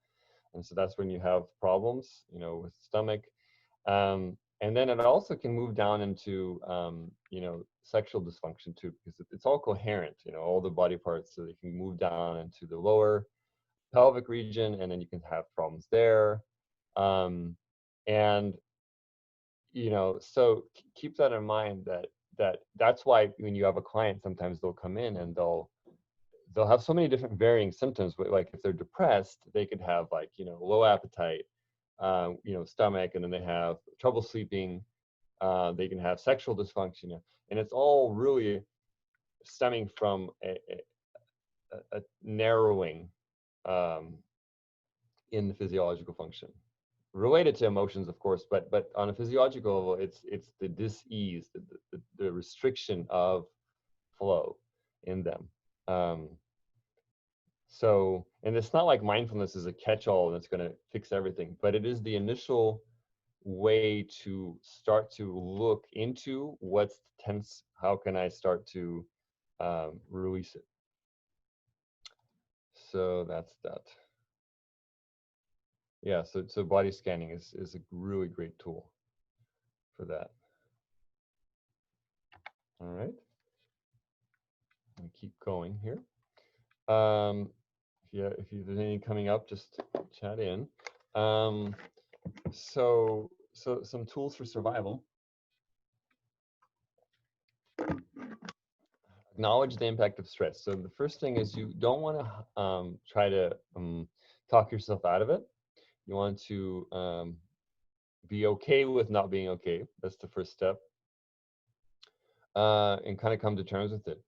And so that's when you have problems, you know, with stomach. And then it also can move down into, you know, sexual dysfunction too, because it's all coherent, you know, all the body parts, so they can move down into the lower pelvic region, and then you can have problems there. And, you know, so keep that in mind, that's why when you have a client, sometimes they'll come in and they'll have so many different varying symptoms. But like if they're depressed, they could have like, you know, low appetite, you know, stomach, and then they have trouble sleeping. They can have sexual dysfunction, and it's all really stemming from a narrowing in the physiological function, related to emotions, of course, but on a physiological level, it's the dis-ease, the restriction of flow in them. So, and it's not like mindfulness is a catch-all that's going to fix everything, but it is the initial way to start to look into what's tense, how can I start to release it. So that's that. Yeah, so body scanning is a really great tool for that. All right, I'll keep going here. Yeah, if there's anything coming up, just chat in. So some tools for survival. Acknowledge the impact of stress. So the first thing is, you don't want to try to talk yourself out of it. You want to be okay with not being okay. That's the first step. And kind of come to terms with it.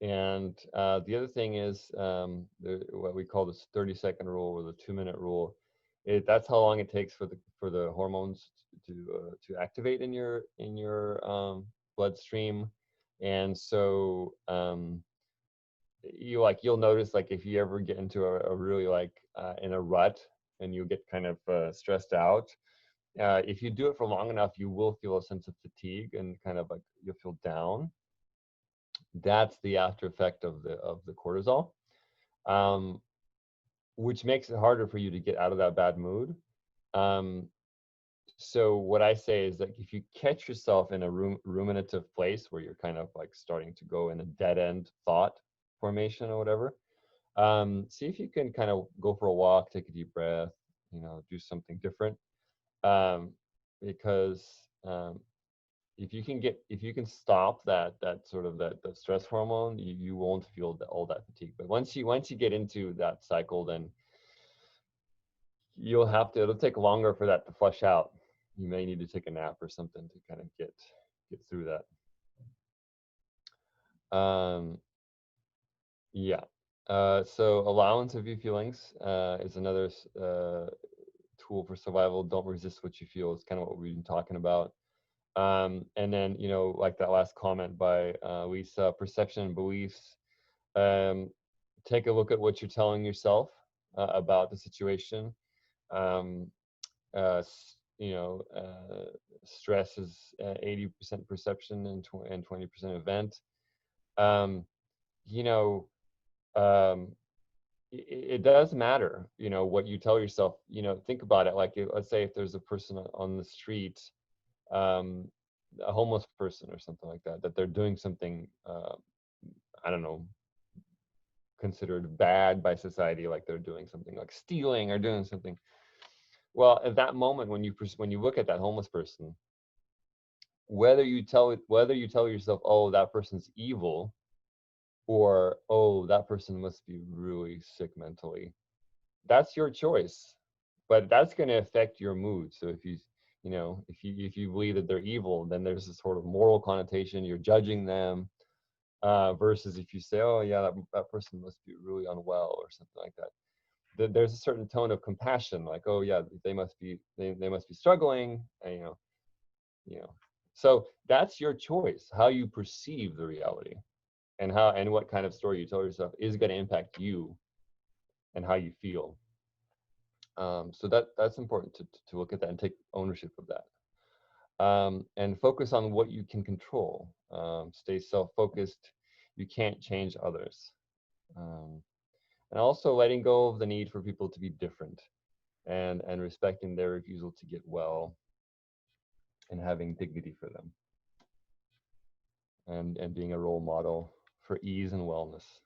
And the other thing is what we call the 30-second rule, or the 2-minute rule. That's how long it takes for the hormones to activate in your bloodstream. And so you'll notice, like, if you ever get into a really like in a rut, and you get kind of stressed out, if you do it for long enough, you will feel a sense of fatigue, and kind of like you'll feel down. That's the after effect of the cortisol, which makes it harder for you to get out of that bad mood. So what I say is, like, if you catch yourself in a ruminative place where you're kind of like starting to go in a dead end thought formation or whatever, see if you can kind of go for a walk, take a deep breath, do something different. Because if you can stop that sort of that stress hormone, you won't feel all that fatigue. But once you get into that cycle, then it'll take longer for that to flush out. You may need to take a nap or something to kind of get through that. Yeah. So allowance of your feelings is another tool for survival. Don't resist what you feel is kind of what we've been talking about. And then, like that last comment by Lisa, perception and beliefs. Take a look at what you're telling yourself about the situation. Stress is 80% perception and 20% event. You know, um, it does matter, what you tell yourself. Think about it. Like, let's say if there's a person on the street, a homeless person or something like that, that they're doing something, I don't know, considered bad by society, like they're doing something like stealing or doing something. Well, at that moment, when you look at that homeless person, whether you tell yourself, oh, that person's evil, or oh, that person must be really sick mentally, that's your choice. But that's going to affect your mood. So if you believe that they're evil, then there's this sort of moral connotation. You're judging them, versus if you say, oh yeah, that person must be really unwell or something like that. There's a certain tone of compassion, like, oh yeah, they must be struggling, and, so that's your choice. How you perceive the reality, and what kind of story you tell yourself is going to impact you and how you feel. So that's important to look at that and take ownership of that, and focus on what you can control. Stay self-focused. You can't change others, and also letting go of the need for people to be different, and respecting their refusal to get well, and having dignity for them, and being a role model for ease and wellness.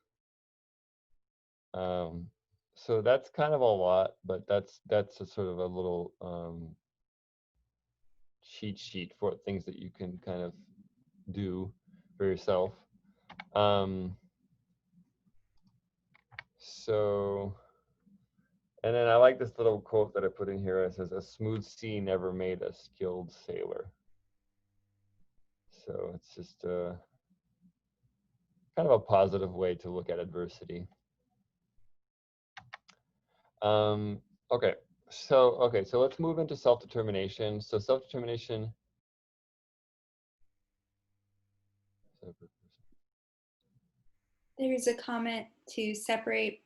So that's kind of a lot, but that's a sort of a little cheat sheet for things that you can kind of do for yourself. So, and then I like this little quote that I put in here. It says, "A smooth sea never made a skilled sailor." So it's just kind of a positive way to look at adversity. Okay, so let's move into self-determination. So self-determination. There's a comment to separate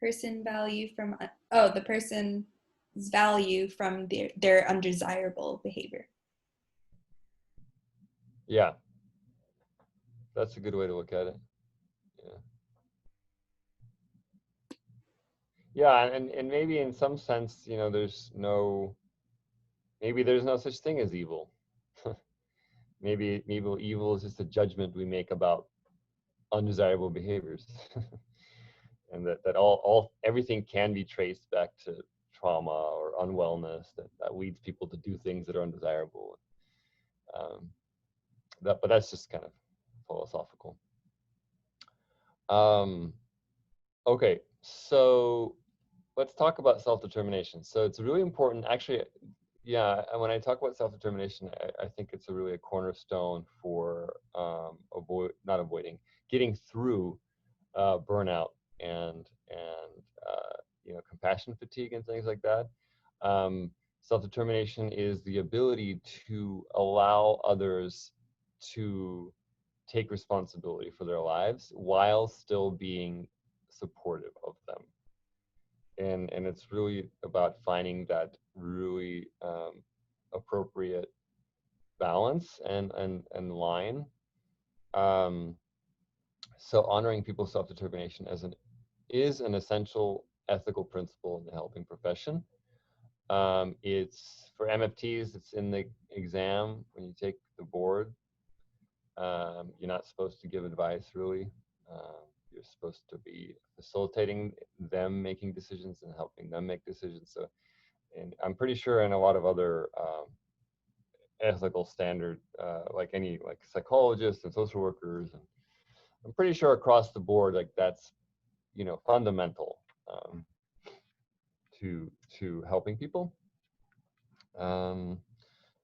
person value from the person's value from their undesirable behavior. Yeah, that's a good way to look at it. Yeah, and maybe in some sense, there's no such thing as evil. maybe evil is just a judgment we make about undesirable behaviors. And that everything can be traced back to trauma or unwellness that leads people to do things that are undesirable. But that's just kind of philosophical. Okay, so let's talk about self-determination. So it's really important, actually. Yeah, when I talk about self-determination, I think it's a cornerstone for getting through burnout and compassion fatigue and things like that. Self-determination is the ability to allow others to take responsibility for their lives while still being supportive of them. And it's really about finding that really appropriate balance and line. So honoring people's self-determination is an essential ethical principle in the helping profession. It's for MFTs, it's in the exam when you take the board. You're not supposed to give advice, really. You're supposed to be facilitating them making decisions and helping them make decisions. So, and I'm pretty sure in a lot of other ethical standard, like any like psychologists and social workers, and I'm pretty sure across the board, like that's, you know, fundamental to helping people.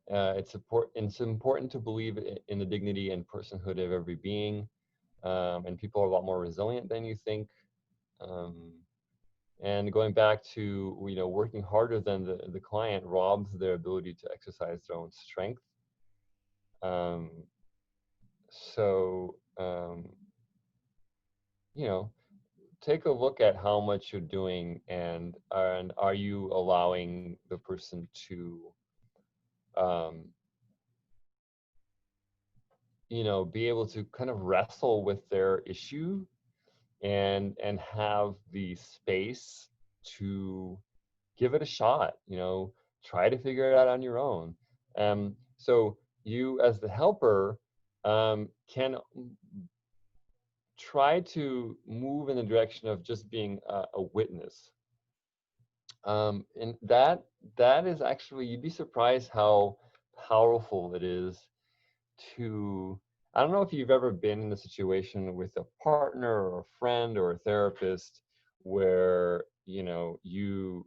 It's important to believe in the dignity and personhood of every being, and people are a lot more resilient than you think. And going back to, you know, working harder than the client robs their ability to exercise their own strength. So, you know, take a look at how much you're doing, and are you allowing the person to, you know, be able to kind of wrestle with their issue and have the space to give it a shot, you know, try to figure it out on your own. So you as the helper can try to move in the direction of just being a witness. And that is actually, you'd be surprised how powerful it is to, I don't know if you've ever been in a situation with a partner or a friend or a therapist where, you know, you're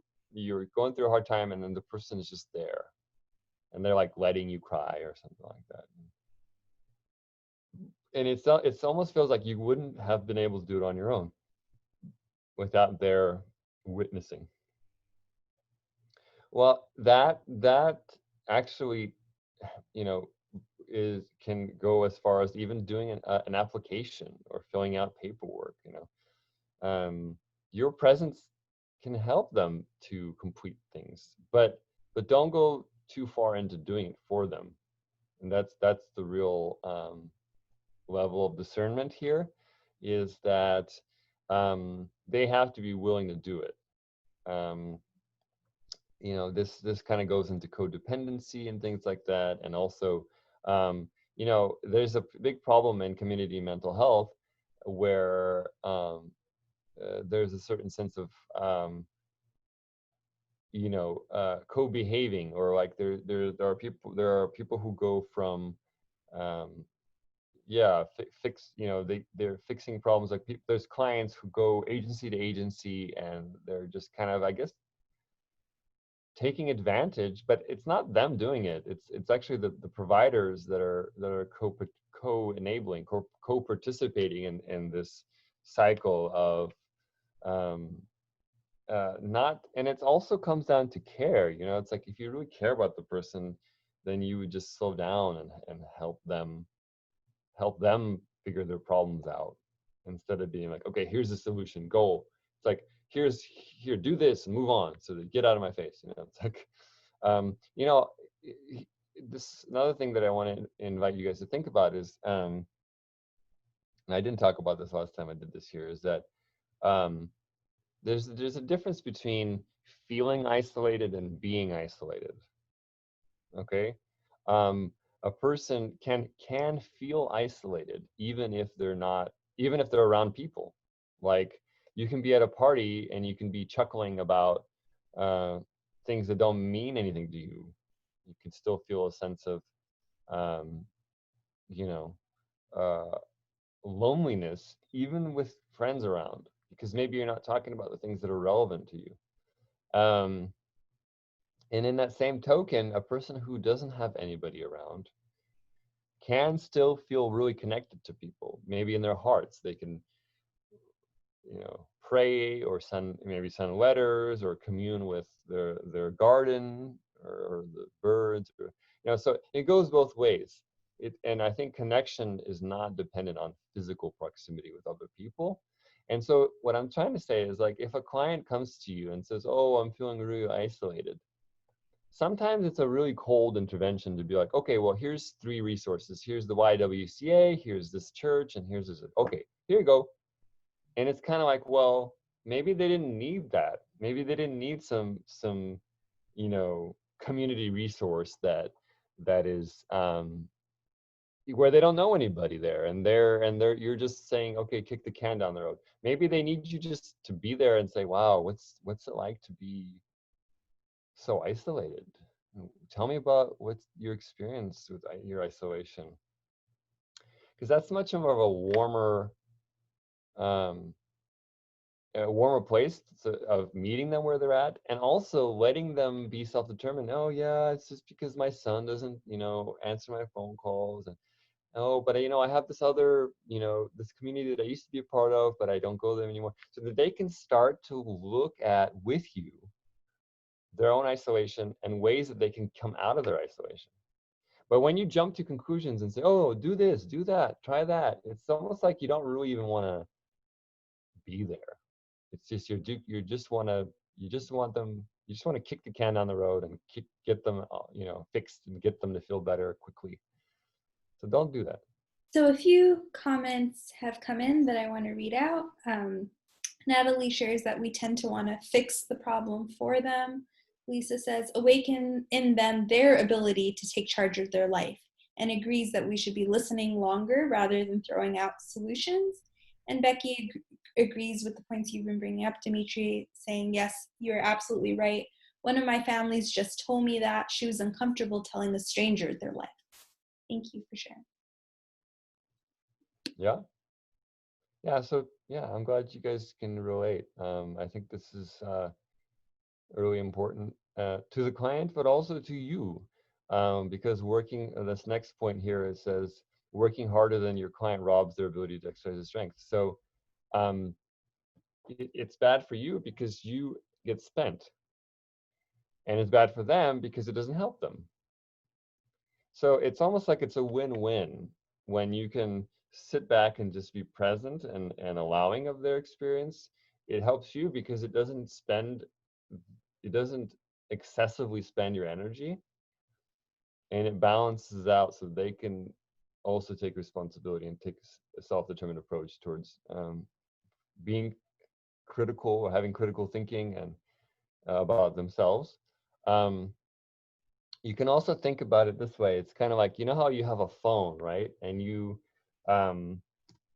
going through a hard time and then the person is just there and they're like letting you cry or something like that. And it's almost feels like you wouldn't have been able to do it on your own without their witnessing. Well, that actually, you know, can go as far as even doing an application or filling out paperwork. You know, your presence can help them to complete things, but don't go too far into doing it for them. And that's the real level of discernment here, is that they have to be willing to do it. You know, this kind of goes into codependency and things like that. And also, you know, there's a big problem in community mental health where there's a certain sense of, you know, co-behaving, or like there are people who go from, yeah, you know, they're fixing problems. Like there's clients who go agency to agency and they're just kind of, I guess, taking advantage, but it's not them doing it. It's actually the providers that are co-enabling, co-participating in this cycle of not. And it also comes down to care. You know, it's like if you really care about the person, then you would just slow down and help them figure their problems out, instead of being like, okay, here's the solution, go. It's like, here, do this and move on, so that get out of my face. You know, it's like, you know, this another thing that I want to invite you guys to think about is, and I didn't talk about this last time I did this here, is that there's a difference between feeling isolated and being isolated. Okay. A person can feel isolated even if they're around people. Like, you can be at a party and you can be chuckling about things that don't mean anything to you. You can still feel a sense of, you know, loneliness even with friends around, because maybe you're not talking about the things that are relevant to you. And in that same token, a person who doesn't have anybody around can still feel really connected to people. Maybe in their hearts, they can, you know, pray or send letters or commune with their garden or the birds, or, you know, so it goes both ways. And I think connection is not dependent on physical proximity with other people. And so what I'm trying to say is, like, if a client comes to you and says, oh, I'm feeling really isolated, sometimes it's a really cold intervention to be like, okay, well, here's 3 resources. Here's the YWCA, here's this church, and here's this. Okay, here you go. And it's kind of like, well, maybe they didn't need that. Maybe they didn't need some, community resource that is where they don't know anybody there, and you're just saying, okay, kick the can down the road. Maybe they need you just to be there and say, wow, what's it like to be so isolated? Tell me about what's your experience with your isolation, because that's much more of um, a warmer place of meeting them where they're at, and also letting them be self-determined. Oh yeah, it's just because my son doesn't answer my phone calls, and oh, but I have this other, this community that I used to be a part of, but I don't go there anymore. So that they can start to look at with you their own isolation and ways that they can come out of their isolation. But when you jump to conclusions and say, oh, do this, do that, try that, it's almost like you don't really even want to be there. It's just you just want to kick the can down the road and get them fixed and get them to feel better quickly. So don't do that. So a few comments have come in that I want to read out. Natalie shares that we tend to want to fix the problem for them. Lisa says, awaken in them their ability to take charge of their life, and agrees that we should be listening longer rather than throwing out solutions. And Becky agrees with the points you've been bringing up, Dimitri, saying, yes, you're absolutely right. One of my families just told me that she was uncomfortable telling a stranger their life. Thank you for sharing. Yeah, so I'm glad you guys can relate. I think this is really important to the client, but also to you, because this next point here, it says working harder than your client robs their ability to exercise their strength. So it's bad for you because you get spent, and it's bad for them because it doesn't help them. So it's almost like it's a win-win when you can sit back and just be present and allowing of their experience. It helps you because it doesn't excessively spend your energy, and it balances out so they can also take responsibility and take a self-determined approach towards being critical or having critical thinking and about themselves. You can also think about it this way. It's kind of like, how you have a phone, right? And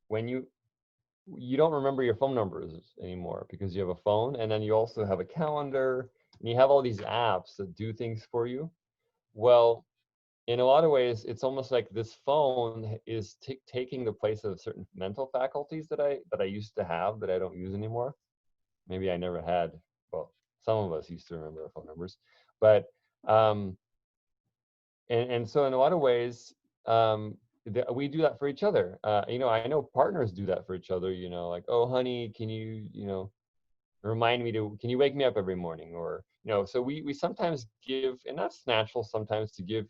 when you don't remember your phone numbers anymore because you have a phone, and then you also have a calendar, and you have all these apps that do things for you. Well, in a lot of ways, it's almost like this phone is taking the place of certain mental faculties that I used to have that I don't use anymore. Maybe I never had. Well, some of us used to remember our phone numbers, but and so in a lot of ways, we do that for each other. I know partners do that for each other. Like, oh, honey, can you remind me can you wake me up every morning? Or so we sometimes give, and that's natural sometimes to give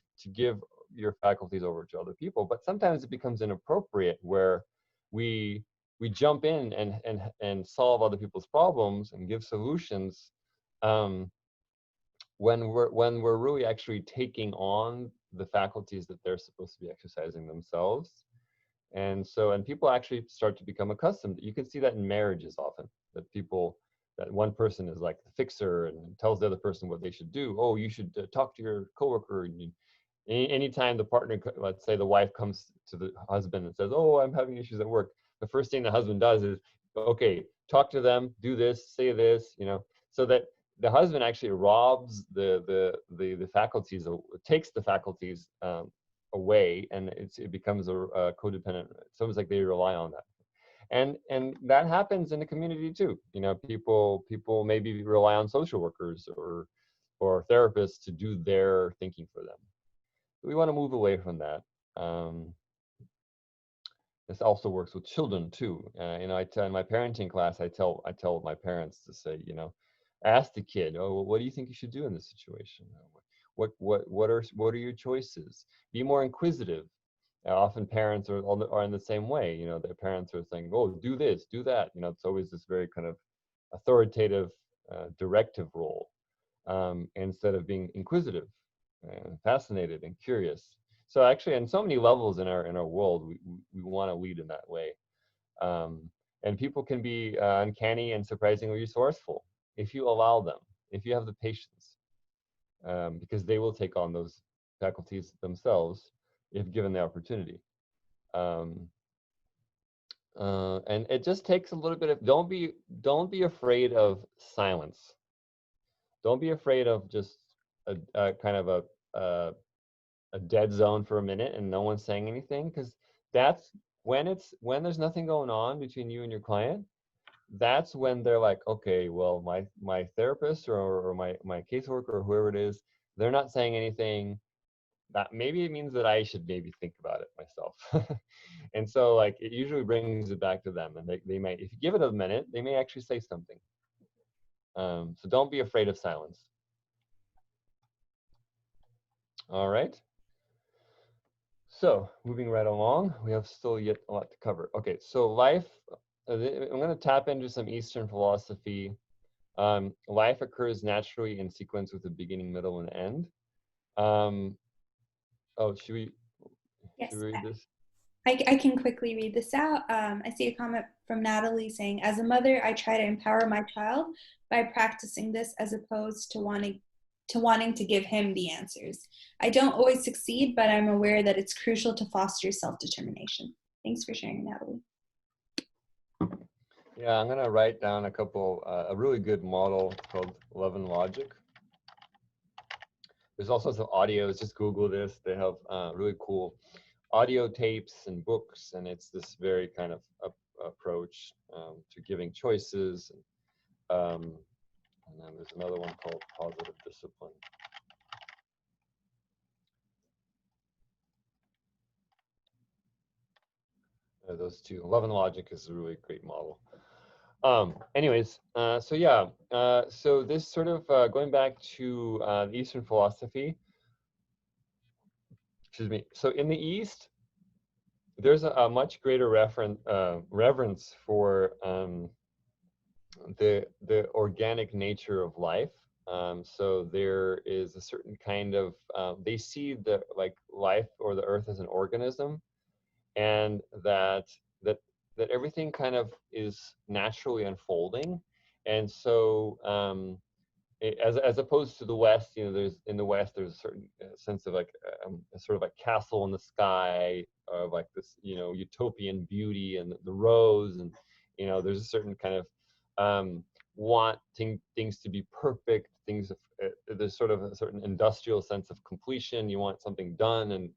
your faculties over to other people. But sometimes it becomes inappropriate where we jump in and solve other people's problems and give solutions. When we're really actually taking on the faculties that they're supposed to be exercising themselves. And people actually start to become accustomed. You can see that in marriages often, that one person is like the fixer and tells the other person what they should do. Oh, you should talk to your coworker. Anytime the partner, let's say the wife, comes to the husband and says, oh, I'm having issues at work, the first thing the husband does is, okay, talk to them, do this, say this, so that the husband actually robs the faculties, takes the faculties away, and it becomes a codependent. It's almost like they rely on that, and that happens in the community too. People maybe rely on social workers or therapists to do their thinking for them. We want to move away from that. This also works with children too. I tell in my parenting class, I tell my parents to say, ask the kid, oh, well, what do you think you should do in this situation? What are your choices? Be more inquisitive. Often parents are in the same way. Their parents are saying, oh, do this, do that. It's always this very kind of authoritative, directive role, instead of being inquisitive and fascinated and curious. So actually, on so many levels in our world, we want to lead in that way. And people can be uncanny and surprisingly resourceful if you allow them, if you have the patience. because they will take on those faculties themselves if given the opportunity. And it just takes a little bit of, don't be afraid of silence. Don't be afraid of just a kind of a dead zone for a minute and no one's saying anything, because that's when there's nothing going on between you and your client. That's when they're like, okay, well, my therapist or my caseworker or whoever it is, they're not saying anything. That maybe it means that I should maybe think about it myself. And so like it usually brings it back to them, and they might, if you give it a minute, they may actually say something. So don't be afraid of silence. All right. So moving right along, we have still yet a lot to cover. Okay, so life, I'm going to tap into some Eastern philosophy. Life occurs naturally in sequence with a beginning, middle, and end. Oh, should we Yes, read this? I can quickly read this out. I see a comment from Natalie saying, as a mother, I try to empower my child by practicing this as opposed to wanting to give him the answers. I don't always succeed, but I'm aware that it's crucial to foster self-determination. Thanks for sharing, Natalie. Yeah, I'm going to write down a couple, a really good model called Love and Logic. There's also some audios, just Google this. They have really cool audio tapes and books, and it's this very kind of approach to giving choices. And then there's another one called Positive Discipline. Those two. Love and Logic is a really great model. Anyways, so yeah, so this sort of going back to the Eastern philosophy, excuse me. So in the East, there's a much greater reverence for the organic nature of life. So there is a certain kind of, they see the like life or the earth as an organism, and that everything kind of is naturally unfolding. And so as opposed to the West, you know, there's in the West there's a certain sense of like a sort of like castle in the sky of like this, you know, utopian beauty and the rose, and you know, there's a certain kind of wanting things to be perfect, things there's sort of a certain industrial sense of completion. You want something done, and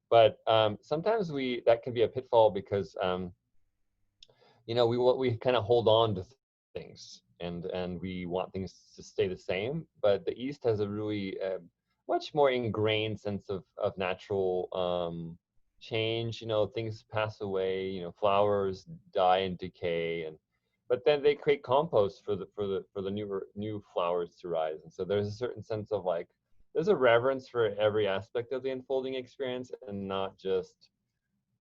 but sometimes that can be a pitfall because you know, we kind of hold on to things, and we want things to stay the same. But the East has a really much more ingrained sense of natural change. You know, things pass away. You know, flowers die and decay, but then they create compost for the new flowers to rise. And so there's a certain sense of like, there's a reverence for every aspect of the unfolding experience, and not just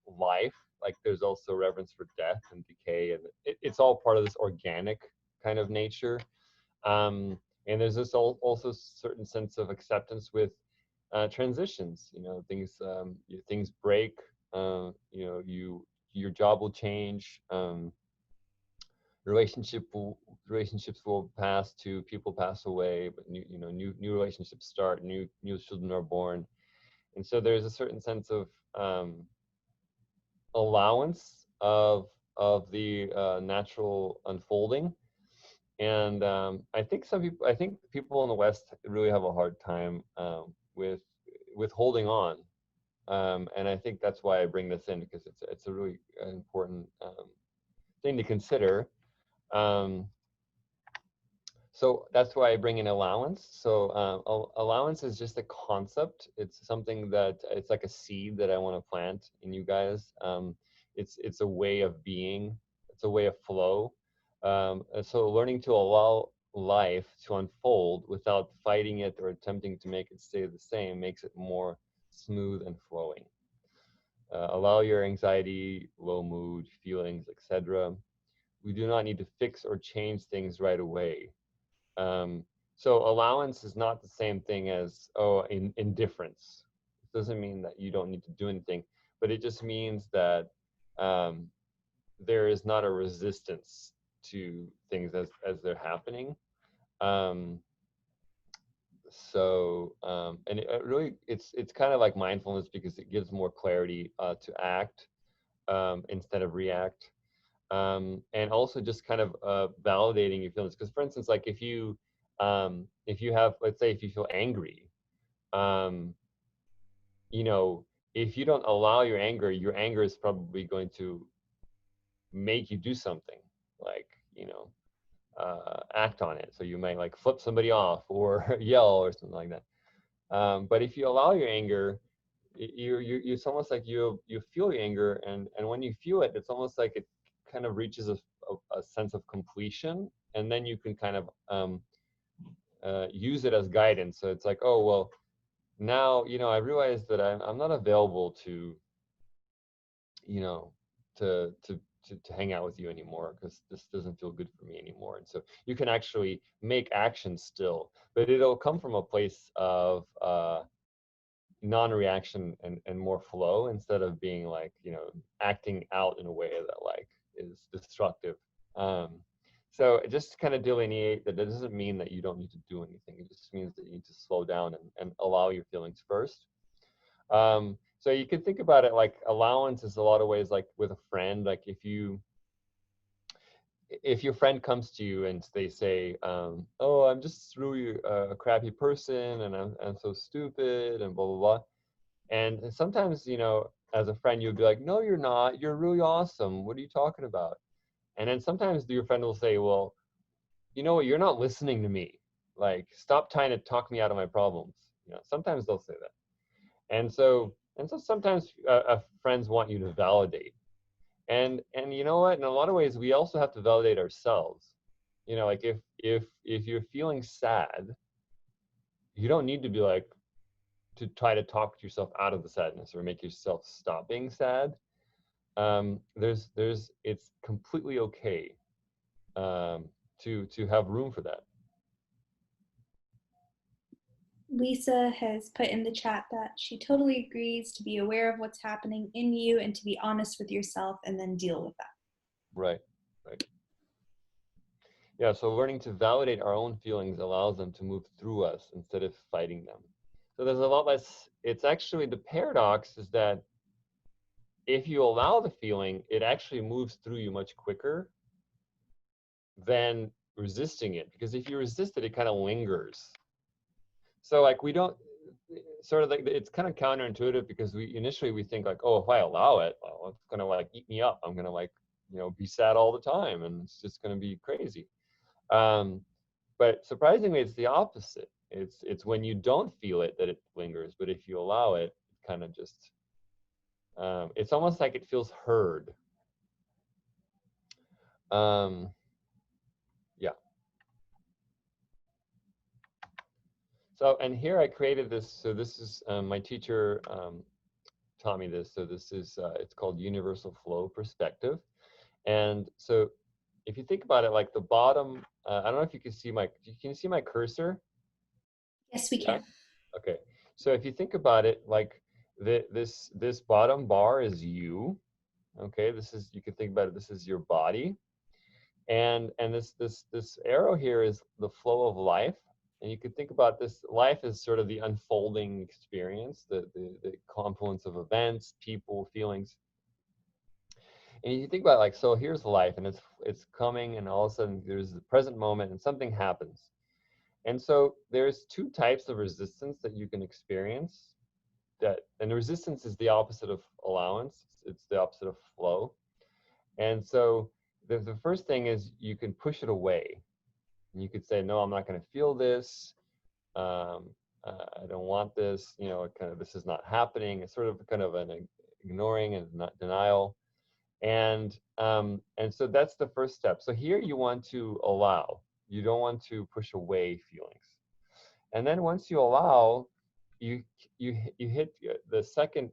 life. Like there's also reverence for death and decay, and it's all part of this organic kind of nature. And there's this also certain sense of acceptance with transitions. You know, things break. You know, your job will change. Relationships will pass, to people pass away, but new relationships start, new children are born. And so there's a certain sense of allowance of the natural unfolding. And I think people in the West really have a hard time with holding on. And I think that's why I bring this in, because it's a really important thing to consider. So that's why I bring in allowance. So allowance is just a concept. It's something that, it's like a seed that I want to plant in you guys. It's a way of being. It's a way of flow. And so learning to allow life to unfold without fighting it or attempting to make it stay the same makes it more smooth and flowing. Allow your anxiety, low mood, feelings, etc. We do not need to fix or change things right away. So allowance is not the same thing as indifference. It doesn't mean that you don't need to do anything, but it just means that there is not a resistance to things as they're happening. So, and it really, it's kind of like mindfulness because it gives more clarity to act instead of react. And also just kind of validating your feelings. Because for instance, like if you have, let's say if you feel angry, um, you know, if you don't allow your anger is probably going to make you do something, like, you know, act on it. So you might like flip somebody off or yell or something like that. But if you allow your anger, it's almost like you feel your anger, and when you feel it, it's almost like it kind of reaches a sense of completion, and then you can kind of use it as guidance. So it's like, oh well, now I realize that I'm not available to you know to hang out with you anymore because this doesn't feel good for me anymore. And so you can actually make action still, but it'll come from a place of non-reaction and more flow, instead of being like acting out in a way that like is destructive. So just kind of delineate that it doesn't mean that you don't need to do anything. It just means that you need to slow down and allow your feelings first. So you can think about it like allowance is a lot of ways, like with a friend. Like if your friend comes to you and they say, oh, I'm just really a crappy person and I'm so stupid and blah blah blah. And sometimes, as a friend, you'll be like, no, you're not. You're really awesome. What are you talking about? And then sometimes your friend will say, well, you know what? You're not listening to me. Like, stop trying to talk me out of my problems. Sometimes they'll say that. And so sometimes friends want you to validate. And you know what? In a lot of ways, we also have to validate ourselves. Like if you're feeling sad, you don't need to be like, to try to talk yourself out of the sadness or make yourself stop being sad. It's completely okay to have room for that. Lisa has put in the chat that she totally agrees to be aware of what's happening in you and to be honest with yourself and then deal with that. Right. Yeah, so learning to validate our own feelings allows them to move through us instead of fighting them. So there's a lot less, it's actually, the paradox is that if you allow the feeling, it actually moves through you much quicker than resisting it. Because if you resist it, it kind of lingers. So like we don't, sort of like, it's kind of counterintuitive because we think like, oh, if I allow it, well, it's gonna like eat me up. I'm gonna like, be sad all the time and it's just gonna be crazy. But surprisingly, it's the opposite. It's when you don't feel it that it lingers, but if you allow it, it kind of just, it's almost like it feels heard. Yeah. So, and here I created this. So this is my teacher taught me this. So this is, it's called Universal Flow Perspective. And so if you think about it, like the bottom, I don't know if you can see can you see my cursor? Yes, we can. Okay. So if you think about it, like this bottom bar is you. Okay. You can think about it, this is your body. And this arrow here is the flow of life. And you could think about this life as sort of the unfolding experience, the confluence of events, people, feelings. And you think about it, like, so here's life and it's coming, and all of a sudden there's the present moment and something happens. And so there's two types of resistance that you can experience. And resistance is the opposite of allowance. It's the opposite of flow. And so the first thing is you can push it away. And you could say, no, I'm not going to feel this. I don't want this. This is not happening. It's sort of kind of an ignoring and not denial. And so that's the first step. So here you want to allow. You don't want to push away feelings. And then once you allow, you hit the second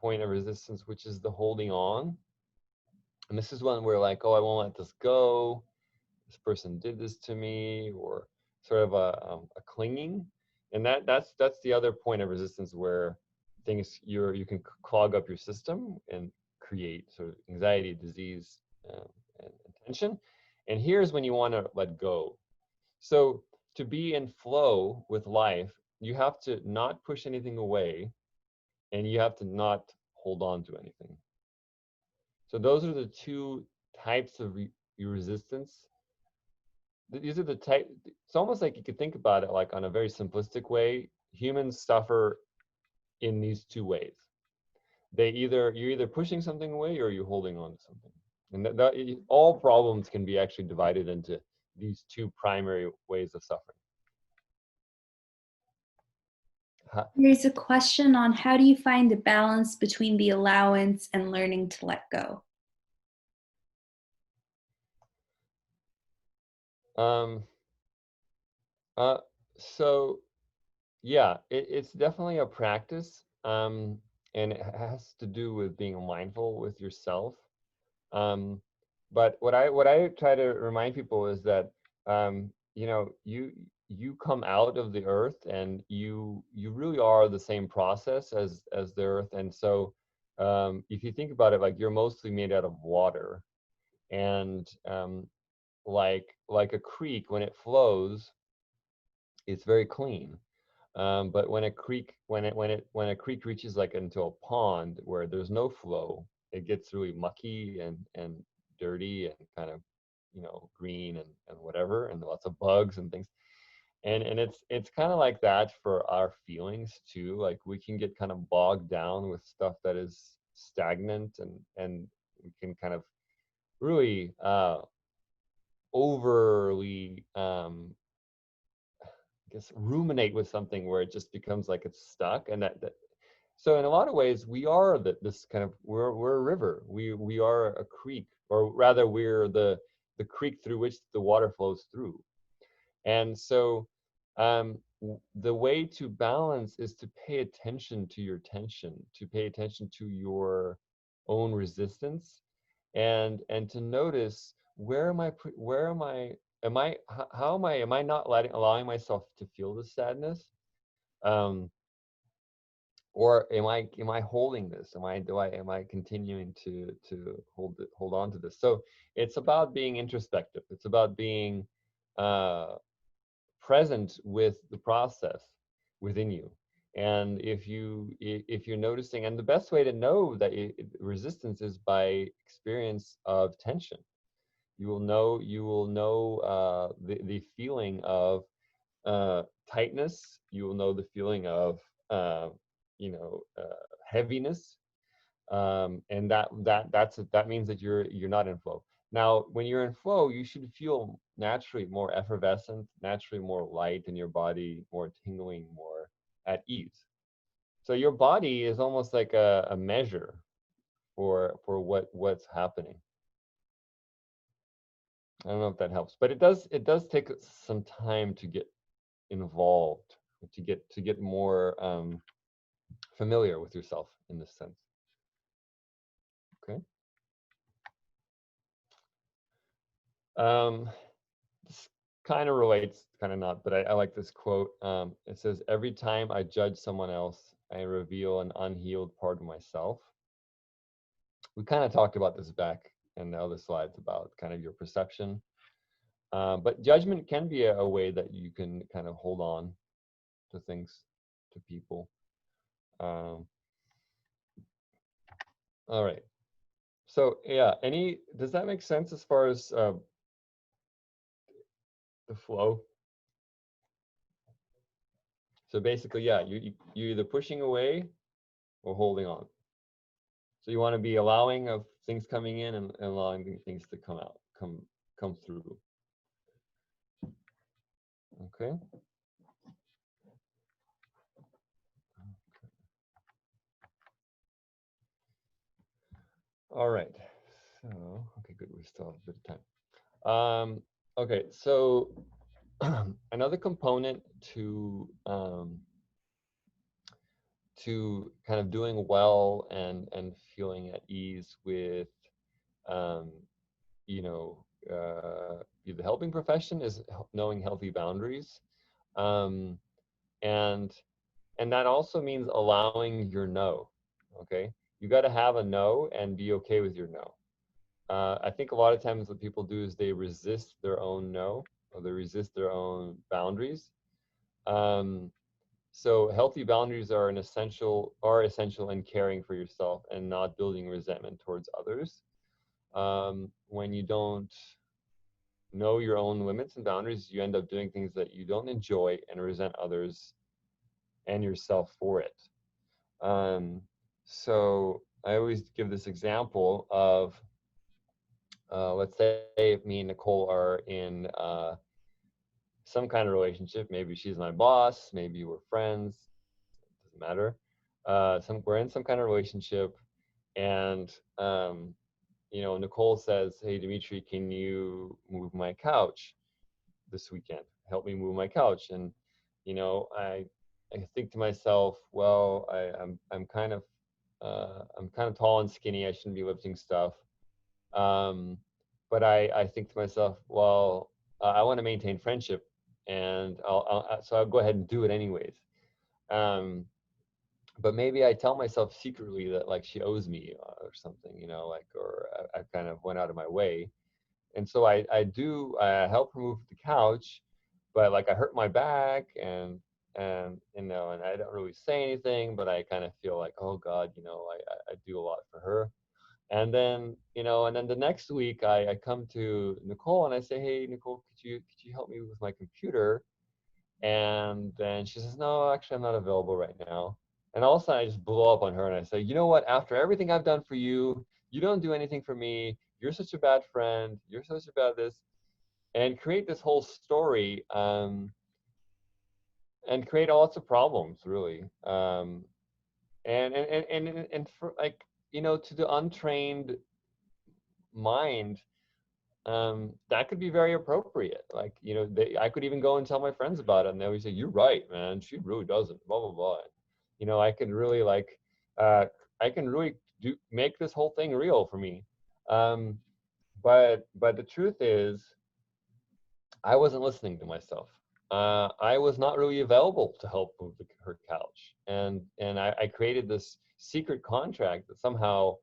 point of resistance, which is the holding on. And this is one where like, oh, I won't let this go. This person did this to me, or sort of a clinging. And that's the other point of resistance, where things you can clog up your system and create sort of anxiety, disease, and tension. And here's when you want to let go. So to be in flow with life, you have to not push anything away, and you have to not hold on to anything. So those are the two types of resistance. These are the type. It's almost like you could think about it like on a very simplistic way. Humans suffer in these two ways. You're either pushing something away or you're holding on to something. And all problems can be actually divided into these two primary ways of suffering. There's a question on how do you find the balance between the allowance and learning to let go? So yeah, it's definitely a practice, and it has to do with being mindful with yourself. But what I try to remind people is that you know, you come out of the earth, and you really are the same process as the earth. And so if you think about it, like, you're mostly made out of water, and like a creek, when it flows, it's very clean. But when a creek reaches like into a pond where there's no flow, it gets really mucky and dirty and kind of, you know, green and whatever, and lots of bugs and things. And it's kind of like that for our feelings too. Like, we can get kind of bogged down with stuff that is stagnant, and we can kind of really overly I guess ruminate with something where it just becomes like it's stuck. And that so in a lot of ways, we are this kind of, we're a river, we are a creek, or rather we're the creek through which the water flows through. And so the way to balance is to pay attention to your tension, to pay attention to your own resistance, and to notice, where am I how am I not allowing myself to feel the sadness, or am I holding this? Am I continuing to hold on to this? So it's about being introspective. It's about being present with the process within you. And if you're noticing, and the best way to know that resistance is by experience of tension. You will know the feeling of tightness. You will know the feeling of heaviness, and that means that you're not in flow. Now, when you're in flow, you should feel naturally more effervescent, naturally more light in your body, more tingling, more at ease. So your body is almost like a measure for what's happening. I don't know if that helps, but it does take some time to get involved, to get more familiar with yourself in this sense. Okay. This kind of relates, kind of not, but I like this quote. It says, "Every time I judge someone else, I reveal an unhealed part of myself." We kind of talked about this back in the other slides about kind of your perception. But judgment can be a way that you can kind of hold on to things, to people. All right. So yeah, does that make sense as far as the flow? So basically, yeah, you're either pushing away or holding on. So you want to be allowing of things coming in, and allowing things to come out, come through. Okay. All right. So, okay, good. We still have a bit of time. Okay, so another component to kind of doing well and feeling at ease with you know, the helping profession is knowing healthy boundaries, and that also means allowing your no. Okay, you got to have a no and be okay with your no. I think a lot of times what people do is they resist their own no. or they resist their own boundaries. So healthy boundaries are essential in caring for yourself and not building resentment towards others. When you don't know your own limits and boundaries, you end up doing things that you don't enjoy and resent others and yourself for it. So I always give this example of, let's say if me and Nicole are in some kind of relationship. Maybe she's my boss, maybe we're friends, doesn't matter. We're in some kind of relationship, and Nicole says, "Hey, Dimitri, can you move my couch this weekend? Help me move my couch." And I think to myself, well, I'm kind of tall and skinny. I shouldn't be lifting stuff. But I think to myself, well, I want to maintain friendship, and so I'll go ahead and do it anyways. But maybe I tell myself secretly that like she owes me or something, or I kind of went out of my way. And so I help her move the couch, but like I hurt my back, and I don't really say anything, but I kind of feel like, oh God, I do a lot for her. And then, the next week I come to Nicole and I say, "Hey, Nicole, could you help me with my computer?" And then she says, "No, actually, I'm not available right now." And all of a sudden, I just blow up on her and I say, "You know what? After everything I've done for you, you don't do anything for me. You're such a bad friend. You're such a bad this," and create this whole story, and create all sorts of problems, really. And for like, to the untrained mind, that could be very appropriate. Like, I could even go and tell my friends about it, and they always say, "You're right, man. She really doesn't." Blah blah blah. I could really I can really make this whole thing real for me. Um, but the truth is, I wasn't listening to myself. I was not really available to help move her couch, and I created this secret contract that somehow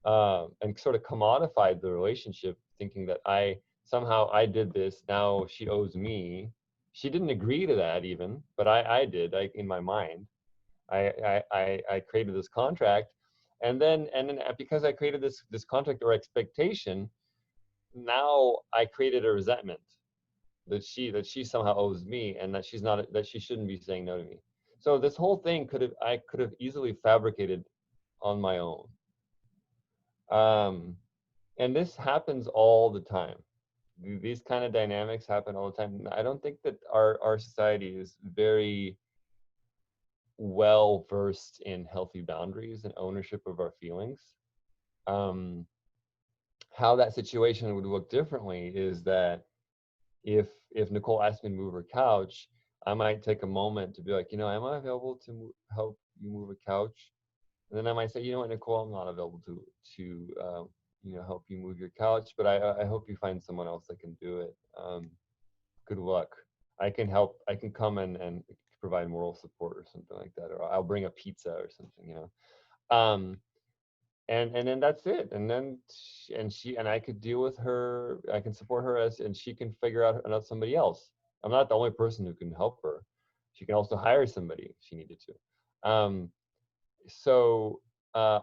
and sort of commodified the relationship, thinking that I did this. Now she owes me. She didn't agree to that even, but I did. In my mind, I created this contract, and then because I created this contract or expectation, now I created a resentment that she somehow owes me, and that she shouldn't be saying no to me. So this whole thing I could have easily fabricated on my own. And this happens all the time. These kind of dynamics happen all the time. I don't think that our society is very well versed in healthy boundaries and ownership of our feelings. How that situation would look differently is that if Nicole asked me to move her couch, I might take a moment to be like, am I available to help you move a couch? And then I might say, you know what, Nicole, I'm not available to help you move your couch, but I hope you find someone else that can do it. Good luck. I can help. I can come and provide moral support or something like that, or I'll bring a pizza or something. And then that's it. And then I could deal with her. I can support her and she can figure out somebody else. I'm not the only person who can help her. She can also hire somebody if she needed to.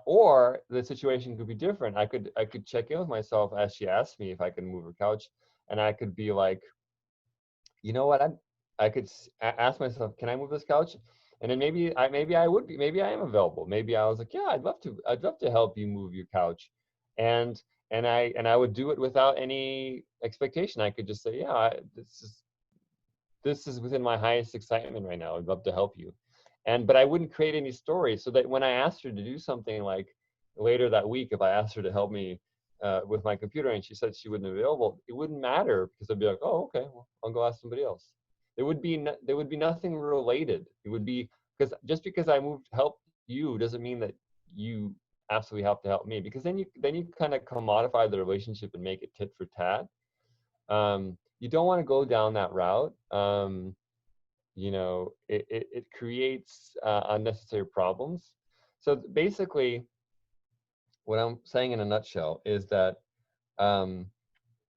Or the situation could be different. I could check in with myself as she asked me if I could move her couch, and I could be like, you know what, I could ask myself, can I move this couch? And then maybe I am available. Maybe I was like, yeah, I'd love to help you move your couch, and I would do it without any expectation. I could just say, yeah, this is within my highest excitement right now. I'd love to help you. But I wouldn't create any story, so that when I asked her to do something like later that week, if I asked her to help me with my computer and she said she wasn't available, it wouldn't matter, because I'd be like, oh, okay, well, I'll go ask somebody else. There would be nothing related. It would be, because just because I moved to help you doesn't mean that you absolutely have to help me, because then you kind of commodify the relationship and make it tit for tat. You don't want to go down that route. It creates unnecessary problems. So basically, what I'm saying in a nutshell is that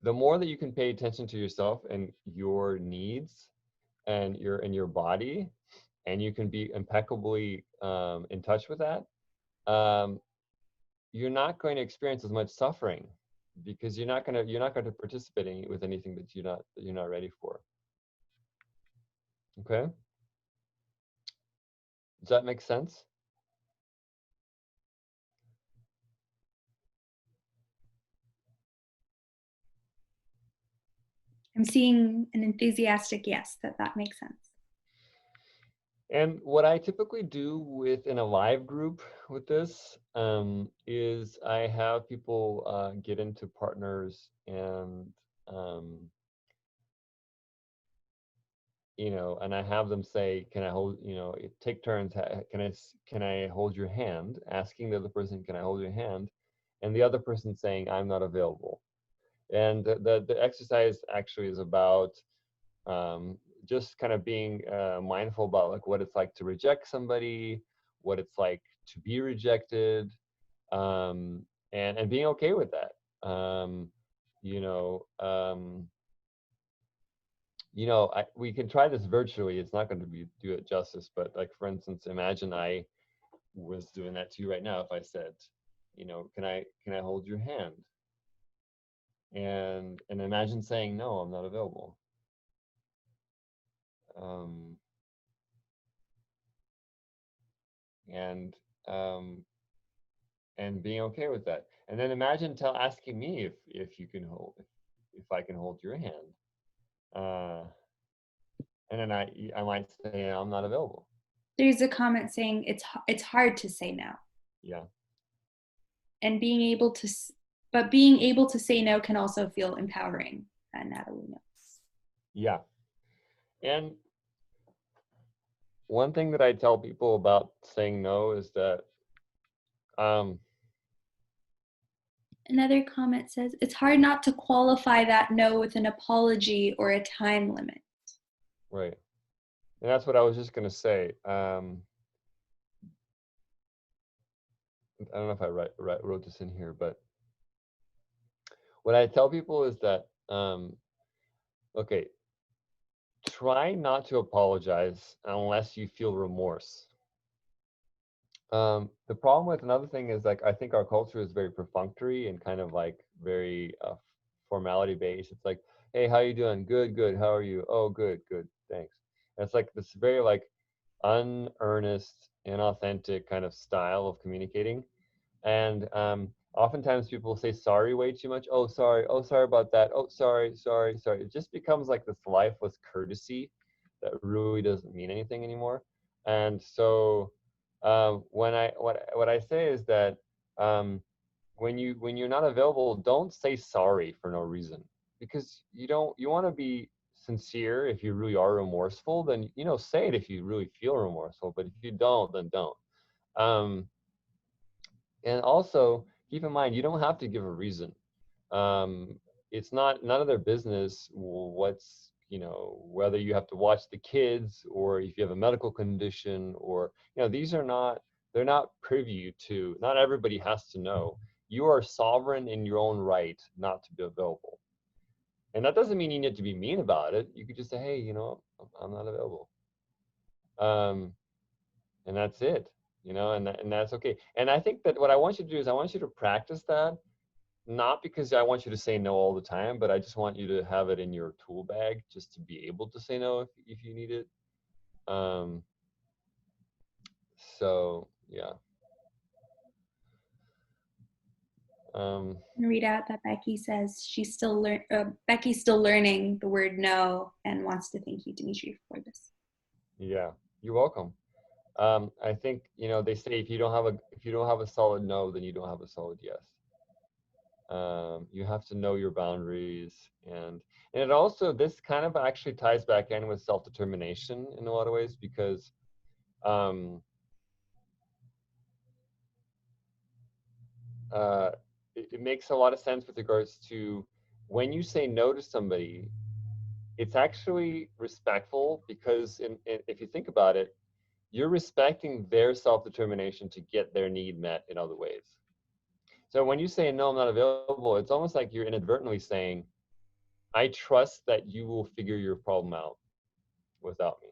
the more that you can pay attention to yourself and your needs and your body, and you can be impeccably in touch with that, you're not going to experience as much suffering, because you're not going to participate with anything that you're not ready for. Okay, does that make sense? I'm seeing an enthusiastic yes, that makes sense. And what I typically do in a live group with this is I have people get into partners, and and I have them say, can I hold, take turns, can I hold your hand, asking the other person, can I hold your hand, and the other person saying, I'm not available. And the exercise actually is about just kind of being mindful about like what it's like to reject somebody, what it's like to be rejected, and being okay with that. We can try this virtually. It's not going to do it justice, but like, for instance, imagine I was doing that to you right now. If I said, can I hold your hand? And imagine saying, no, I'm not available. And being okay with that. And then imagine asking me if you can hold, if I can hold your hand. And then I might say, I'm not available. There's a comment saying it's hard to say no. Yeah. And being able to say no can also feel empowering, Natalie notes. Yeah. And one thing that I tell people about saying no is that another comment says, it's hard not to qualify that no with an apology or a time limit. Right. And that's what I was just going to say. I don't know if I wrote this in here, but what I tell people is that, okay, try not to apologize unless you feel remorse. The problem with another thing is, like, I think our culture is very perfunctory and kind of like very formality based. It's like, hey, how you doing? Good, good. How are you? Oh, good, good. Thanks. And it's like this very like unearnest, inauthentic kind of style of communicating. And oftentimes people say sorry way too much. Oh, sorry. Oh, sorry about that. Oh, sorry, sorry, sorry. It just becomes like this lifeless courtesy that really doesn't mean anything anymore. And so what I say is that when you're not available, don't say sorry for no reason, because you want to be sincere. If you really are remorseful, then say it if you really feel remorseful. But if you don't, then don't. And also keep in mind, you don't have to give a reason. It's none of their business what's, whether you have to watch the kids, or if you have a medical condition, or, they're not privy to, not everybody has to know. You are sovereign in your own right not to be available. And that doesn't mean you need to be mean about it. You could just say, hey, I'm not available. And that's it, and that's okay. And I think that what I want you to do is I want you to practice that, not because I want you to say no all the time, but I just want you to have it in your tool bag just to be able to say no if you need it. So yeah. Read out that Becky says Becky's still learning the word no and wants to thank you, Dimitri, for this. Yeah, you're welcome. I think they say if you don't have a solid no, then you don't have a solid yes. You have to know your boundaries, and it also, this kind of actually ties back in with self-determination in a lot of ways, because it makes a lot of sense with regards to when you say no to somebody, it's actually respectful, because if you think about it, you're respecting their self-determination to get their need met in other ways. So when you say, no, I'm not available, it's almost like you're inadvertently saying, I trust that you will figure your problem out without me.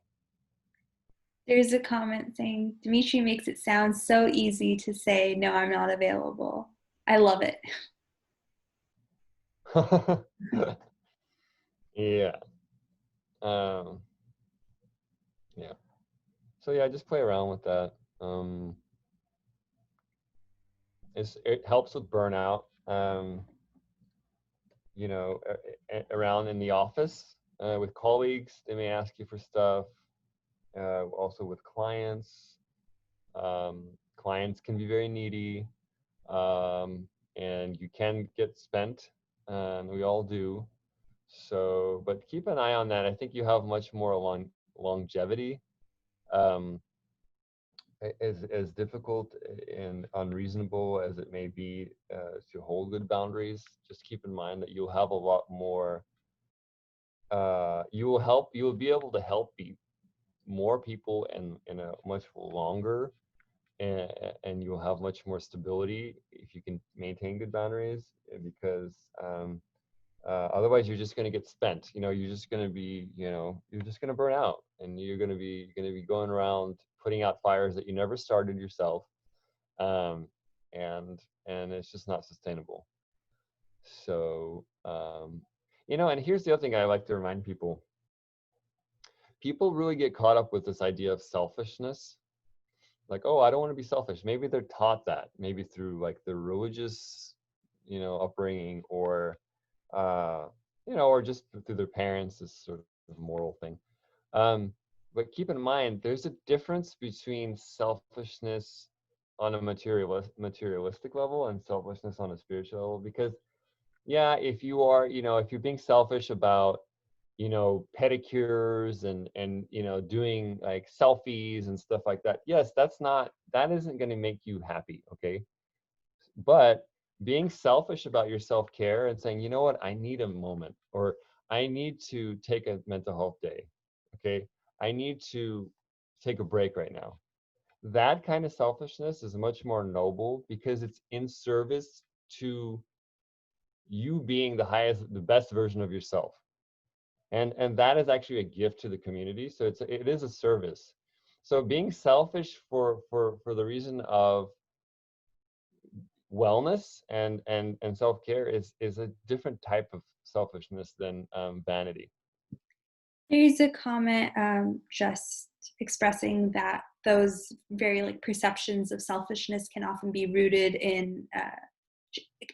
There's a comment saying, Dimitri makes it sound so easy to say, no, I'm not available. I love it. Yeah. Yeah. So yeah, just play around with that. It helps with burnout. You know, around in the office with colleagues, they may ask you for stuff. Also with clients, clients can be very needy, and you can get spent. We all do. So, but keep an eye on that. I think you have much more longevity. Um, as difficult and unreasonable as it may be to hold good boundaries, just keep in mind that you'll have a lot more. You will be able to help more people and in a much longer, and you'll have much more stability if you can maintain good boundaries. Because otherwise, you're just going to get spent. You know, you're just going to be, you're just going to burn out, and you're going to be going around putting out fires that you never started yourself, and it's just not sustainable. So, and here's the other thing I like to remind people. People really get caught up with this idea of selfishness. Like, oh, I don't want to be selfish. Maybe they're taught that, maybe through like their religious, upbringing, or or just through their parents, this sort of moral thing. But keep in mind, there's a difference between selfishness on a materialistic level and selfishness on a spiritual level. Because, yeah, if you're being selfish about, pedicures and doing like selfies and stuff like that, yes, that isn't going to make you happy, okay? But being selfish about your self-care and saying, you know what, I need a moment, or I need to take a mental health day, okay? I need to take a break right now. That kind of selfishness is much more noble because it's in service to you being the best version of yourself. And that is actually a gift to the community. So it is a service. So being selfish for the reason of wellness and self-care is a different type of selfishness than vanity. There's a comment just expressing that those very like perceptions of selfishness can often be rooted in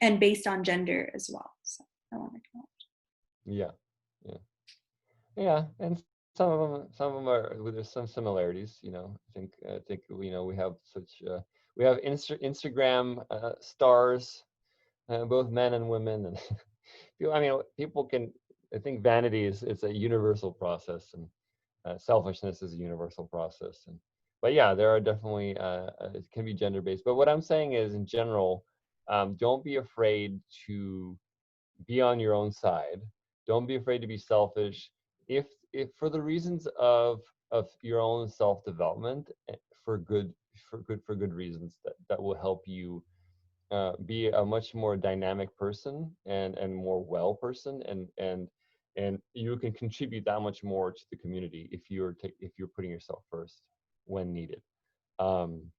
and based on gender as well. So I want to comment. Yeah, and some of them are, well, there's some similarities. I think we have we have Instagram stars, both men and women, and people can. I think vanity it's a universal process, and selfishness is a universal process. But yeah, there are definitely it can be gender based. But what I'm saying is, in general, don't be afraid to be on your own side. Don't be afraid to be selfish. If for the reasons of your own self development, for good reasons that will help you be a much more dynamic person and more well person, and you can contribute that much more to the community if you're putting yourself first when needed. And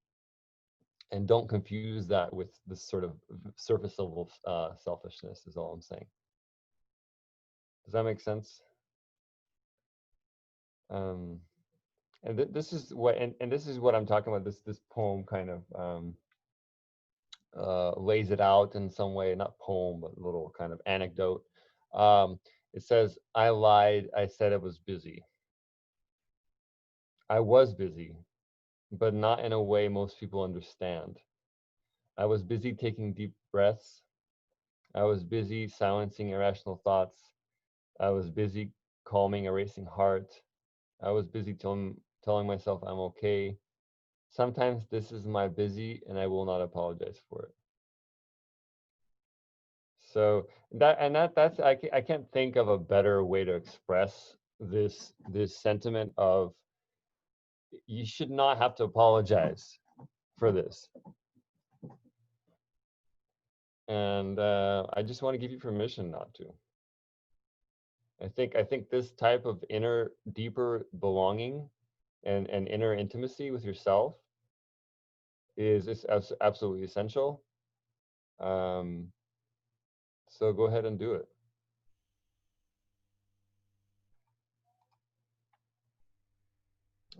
don't confuse that with this sort of surface level selfishness is all I'm saying. Does that make sense? And this is what and this is what I'm talking about. This poem kind of lays it out in some way. Not poem, but little kind of anecdote. It says, "I lied. I said I was busy. I was busy, but not in a way most people understand. I was busy taking deep breaths. I was busy silencing irrational thoughts. I was busy calming a racing heart. I was busy telling myself I'm okay. Sometimes this is my busy, and I will not apologize for it." So I can't think of a better way to express this sentiment of you should not have to apologize for this. And I just want to give you permission not to. I think this type of inner, deeper belonging and inner intimacy with yourself is absolutely essential. So go ahead and do it.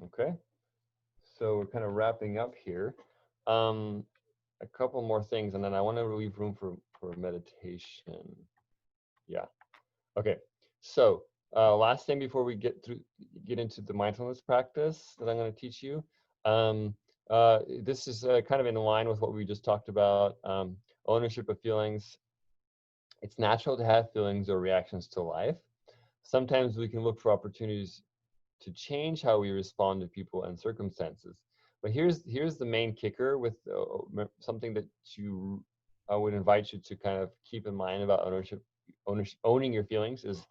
Okay, so we're kind of wrapping up here. A couple more things, and then I want to leave room for meditation. Yeah. Okay. So last thing before we get into the mindfulness practice that I'm going to teach you. This is kind of in line with what we just talked about. Ownership of feelings. It's natural to have feelings or reactions to life. Sometimes we can look for opportunities to change how we respond to people and circumstances. But here's the main kicker with something that I would invite you to kind of keep in mind about owning your feelings is,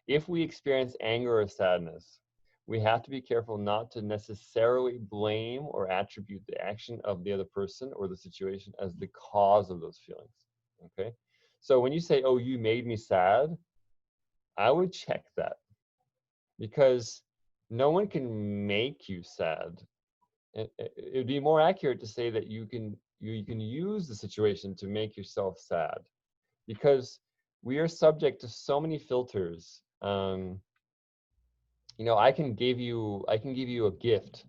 if we experience anger or sadness, we have to be careful not to necessarily blame or attribute the action of the other person or the situation as the cause of those feelings. Okay? So when you say, "Oh, you made me sad," I would check that, because no one can make you sad. It would be more accurate to say that you can use the situation to make yourself sad, because we are subject to so many filters. You know, I can give you a gift,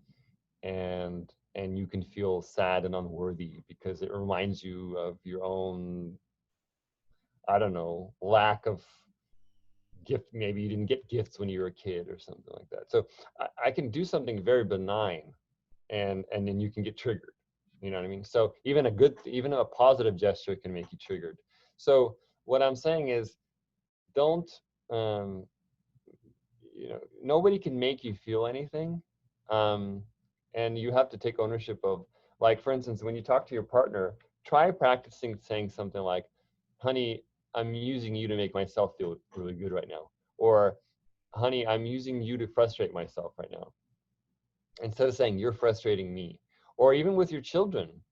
and you can feel sad and unworthy because it reminds you of your own, I don't know, lack of gift. Maybe you didn't get gifts when you were a kid or something like that. So I can do something very benign, and then you can get triggered. You know what I mean? So even a positive gesture can make you triggered. So what I'm saying is, don't you know, nobody can make you feel anything, and you have to take ownership of, like, for instance, when you talk to your partner, try practicing saying something like, "Honey, I'm using you to make myself feel really good right now," or, "Honey, I'm using you to frustrate myself right now," instead of saying, "You're frustrating me." Or even with your children,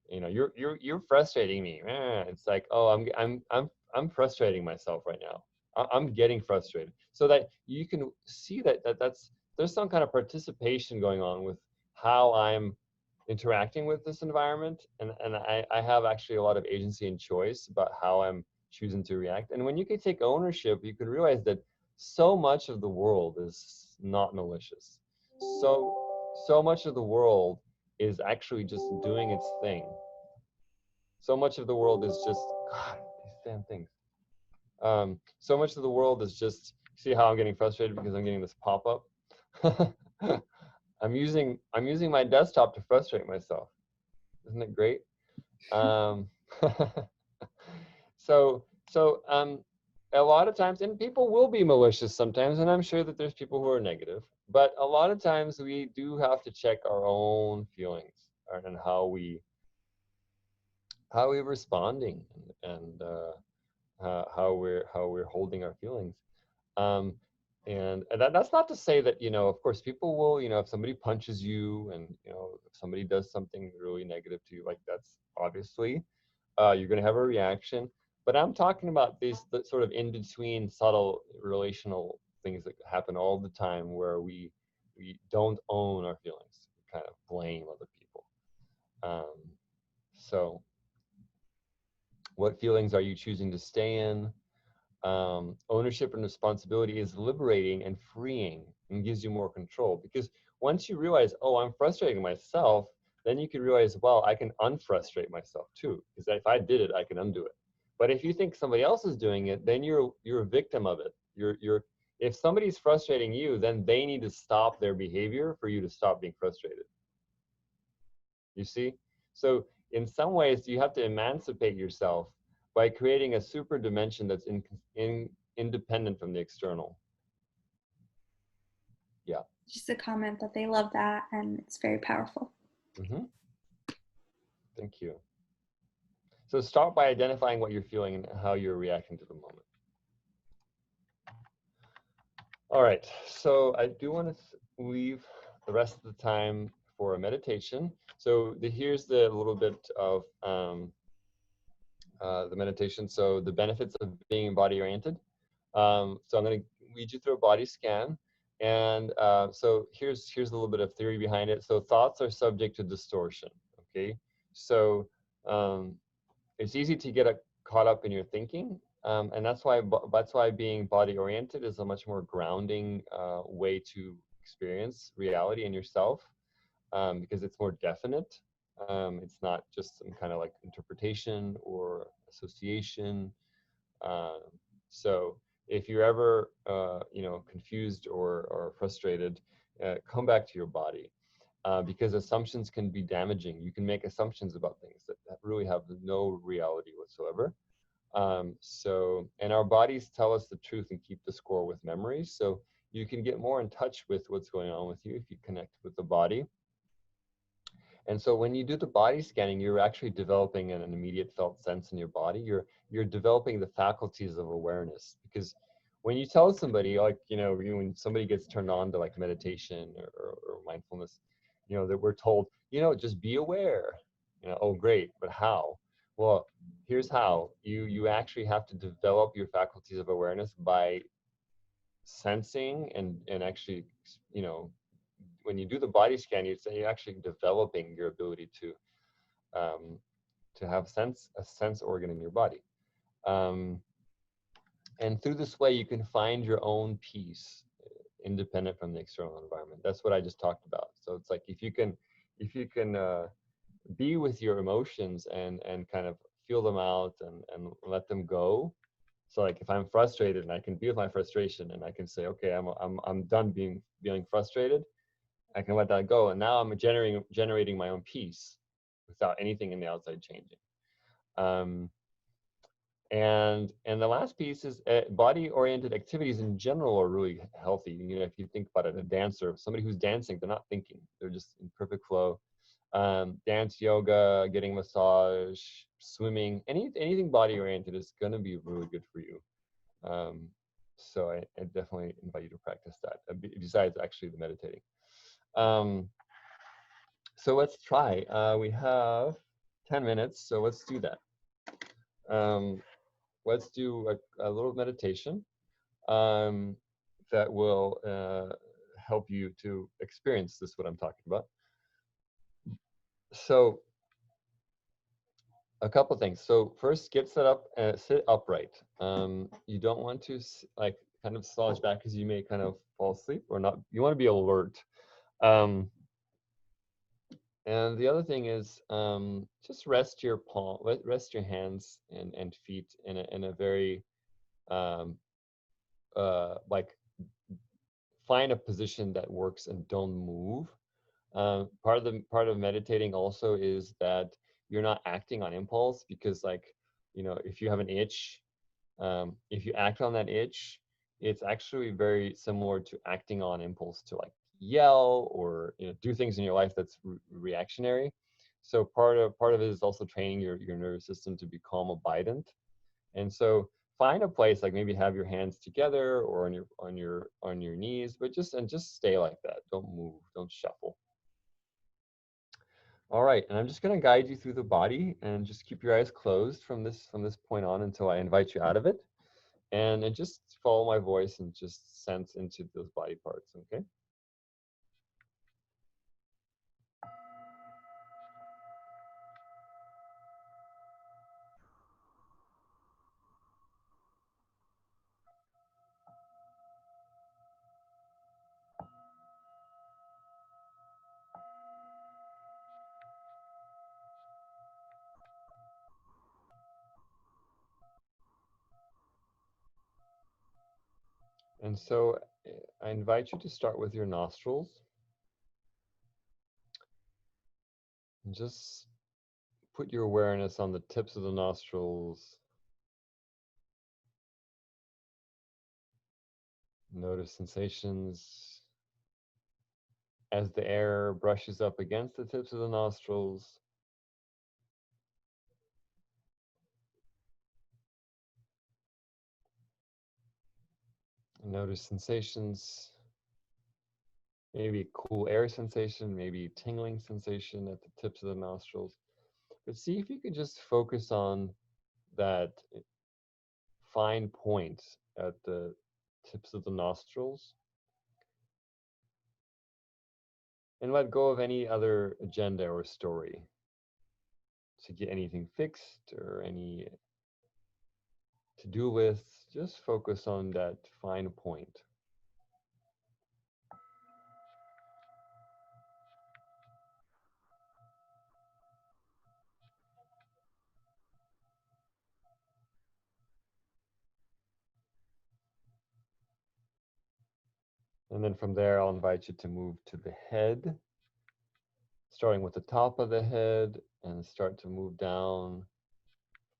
you know, "You're frustrating me." It's like, "Oh, I'm frustrating myself right now. I'm getting frustrated," so that you can see that's there's some kind of participation going on with how I'm interacting with this environment, and I have actually a lot of agency and choice about how I'm choosing to react. And when you can take ownership, you can realize that so much of the world is not malicious. So much of the world is actually just doing its thing. So much of the world is just, God, these damn things. So much of the world is just, see how I'm getting frustrated because I'm getting this pop-up? I'm using my desktop to frustrate myself. Isn't it great? So a lot of times, and people will be malicious sometimes, and I'm sure that there's people who are negative, but a lot of times we do have to check our own feelings and how we're responding, and how we're holding our feelings. Um, and that's not to say that, you know, of course people will, you know, if somebody punches you, and, you know, if somebody does something really negative to you, like, that's obviously you're going to have a reaction. But I'm talking about the sort of in between subtle relational things that happen all the time, where we don't own our feelings. We kind of blame other people. So what feelings are you choosing to stay in? Ownership and responsibility is liberating and freeing, and gives you more control, because once you realize, "Oh, I'm frustrating myself," then you can realize, well, I can unfrustrate myself too, because if I did it, I can undo it. But if you think somebody else is doing it, then you're a victim of it. If somebody's frustrating you, then they need to stop their behavior for you to stop being frustrated. You see? So in some ways, you have to emancipate yourself by creating a super dimension that's independent from the external. Yeah. Just a comment that they love that, and it's very powerful. Thank you. So start by identifying what you're feeling and how you're reacting to the moment. All right, so I do want to leave the rest of the time for a meditation. So here's the little bit of the meditation. So the benefits of being body oriented. So I'm going to lead you through a body scan. And so here's a little bit of theory behind it. So thoughts are subject to distortion. Okay, so it's easy to get caught up in your thinking, and that's why being body oriented is a much more grounding way to experience reality in yourself, because it's more definite. It's not just some kind of like interpretation or association. Um, so if you're ever confused or frustrated, come back to your body, because assumptions can be damaging. You can make assumptions about things that really have no reality whatsoever. And our bodies tell us the truth and keep the score with memories. So you can get more in touch with what's going on with you if you connect with the body. And so when you do the body scanning, you're actually developing an immediate felt sense in your body. You're developing the faculties of awareness, because when you tell somebody, like, when somebody gets turned on to like meditation or mindfulness, that we're told, just be aware. Oh, great, but how? Well, here's how. You actually have to develop your faculties of awareness by sensing and actually, when you do the body scan, you're actually developing your ability to have a sense organ in your body. And through this way, you can find your own peace independent from the external environment. That's what I just talked about. So it's like if you can be with your emotions and kind of feel them out and let them go. So like if I'm frustrated and I can be with my frustration and I can say, okay, I'm done feeling frustrated. I can let that go, and now I'm generating my own peace without anything in the outside changing. And the last piece is body-oriented activities in general are really healthy. If you think about it, a dancer, somebody who's dancing, they're not thinking; they're just in perfect flow. Dance, yoga, getting massage, swimming, anything body-oriented is going to be really good for you. So I definitely invite you to practice that. Besides actually the meditating. So let's try. We have 10 minutes, so let's do that. Let's do a little meditation that will help you to experience this, what I'm talking about. So a couple things. So first, get set up and sit upright. You don't want to like kind of slouch back because you may kind of fall asleep or not. You want to be alert. And the other thing is just rest your hands and feet in a very like find a position that works and don't move. Part of meditating also is that you're not acting on impulse, because like if you have an itch, if you act on that itch, it's actually very similar to acting on impulse to like yell or do things in your life that's reactionary. So part of it is also training your nervous system to be calm abidant. And so find a place, like maybe have your hands together or on your knees, but just stay like that. Don't move, don't shuffle. All right, and I'm just going to guide you through the body, and just keep your eyes closed from this point on until I invite you out of it. And just follow my voice and just sense into those body parts, okay? And so I invite you to start with your nostrils. And just put your awareness on the tips of the nostrils. Notice sensations as the air brushes up against the tips of the nostrils. Notice sensations, maybe a cool air sensation, maybe tingling sensation at the tips of the nostrils. But see if you could just focus on that fine point at the tips of the nostrils. And let go of any other agenda or story to get anything fixed or any to-do list. Just focus on that fine point. And then from there, I'll invite you to move to the head, starting with the top of the head, and start to move down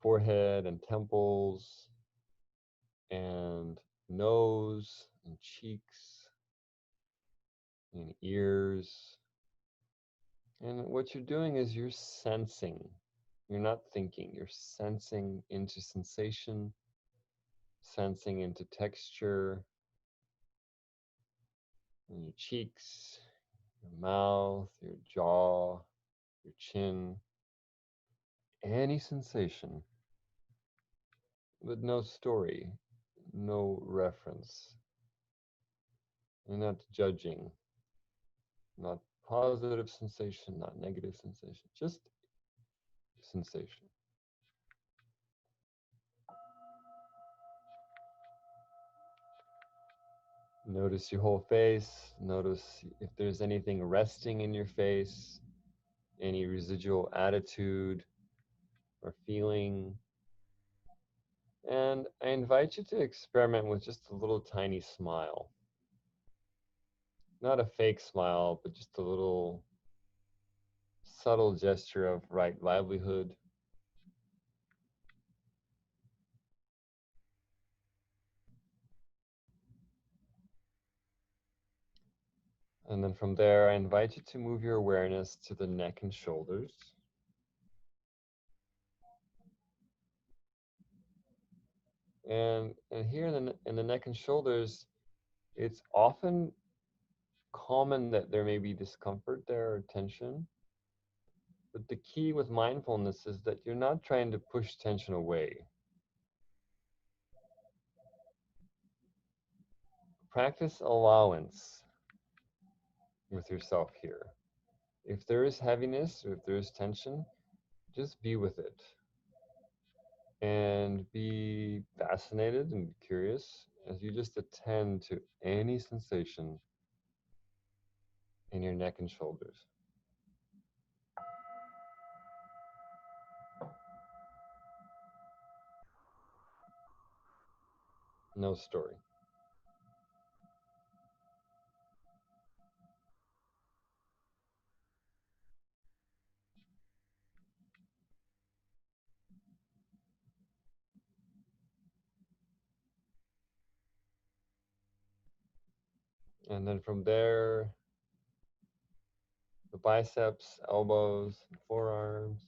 forehead and temples and nose and cheeks and ears. And what you're doing is you're sensing. You're not thinking. You're sensing into sensation, sensing into texture in your cheeks, your mouth, your jaw, your chin, any sensation, but no story, no reference. You're not judging, not positive sensation, not negative sensation, just sensation. Notice your whole face. Notice if there's anything resting in your face, any residual attitude or feeling. And I invite you to experiment with just a little tiny smile. Not a fake smile, but just a little subtle gesture of right livelihood. And then from there, I invite you to move your awareness to the neck and shoulders. And here in the neck and shoulders, it's often common that there may be discomfort there or tension. But the key with mindfulness is that you're not trying to push tension away. Practice allowance with yourself here. If there is heaviness or if there is tension, just be with it. And be fascinated and curious as you just attend to any sensation in your neck and shoulders. No story. And then from there, the biceps, elbows, and forearms.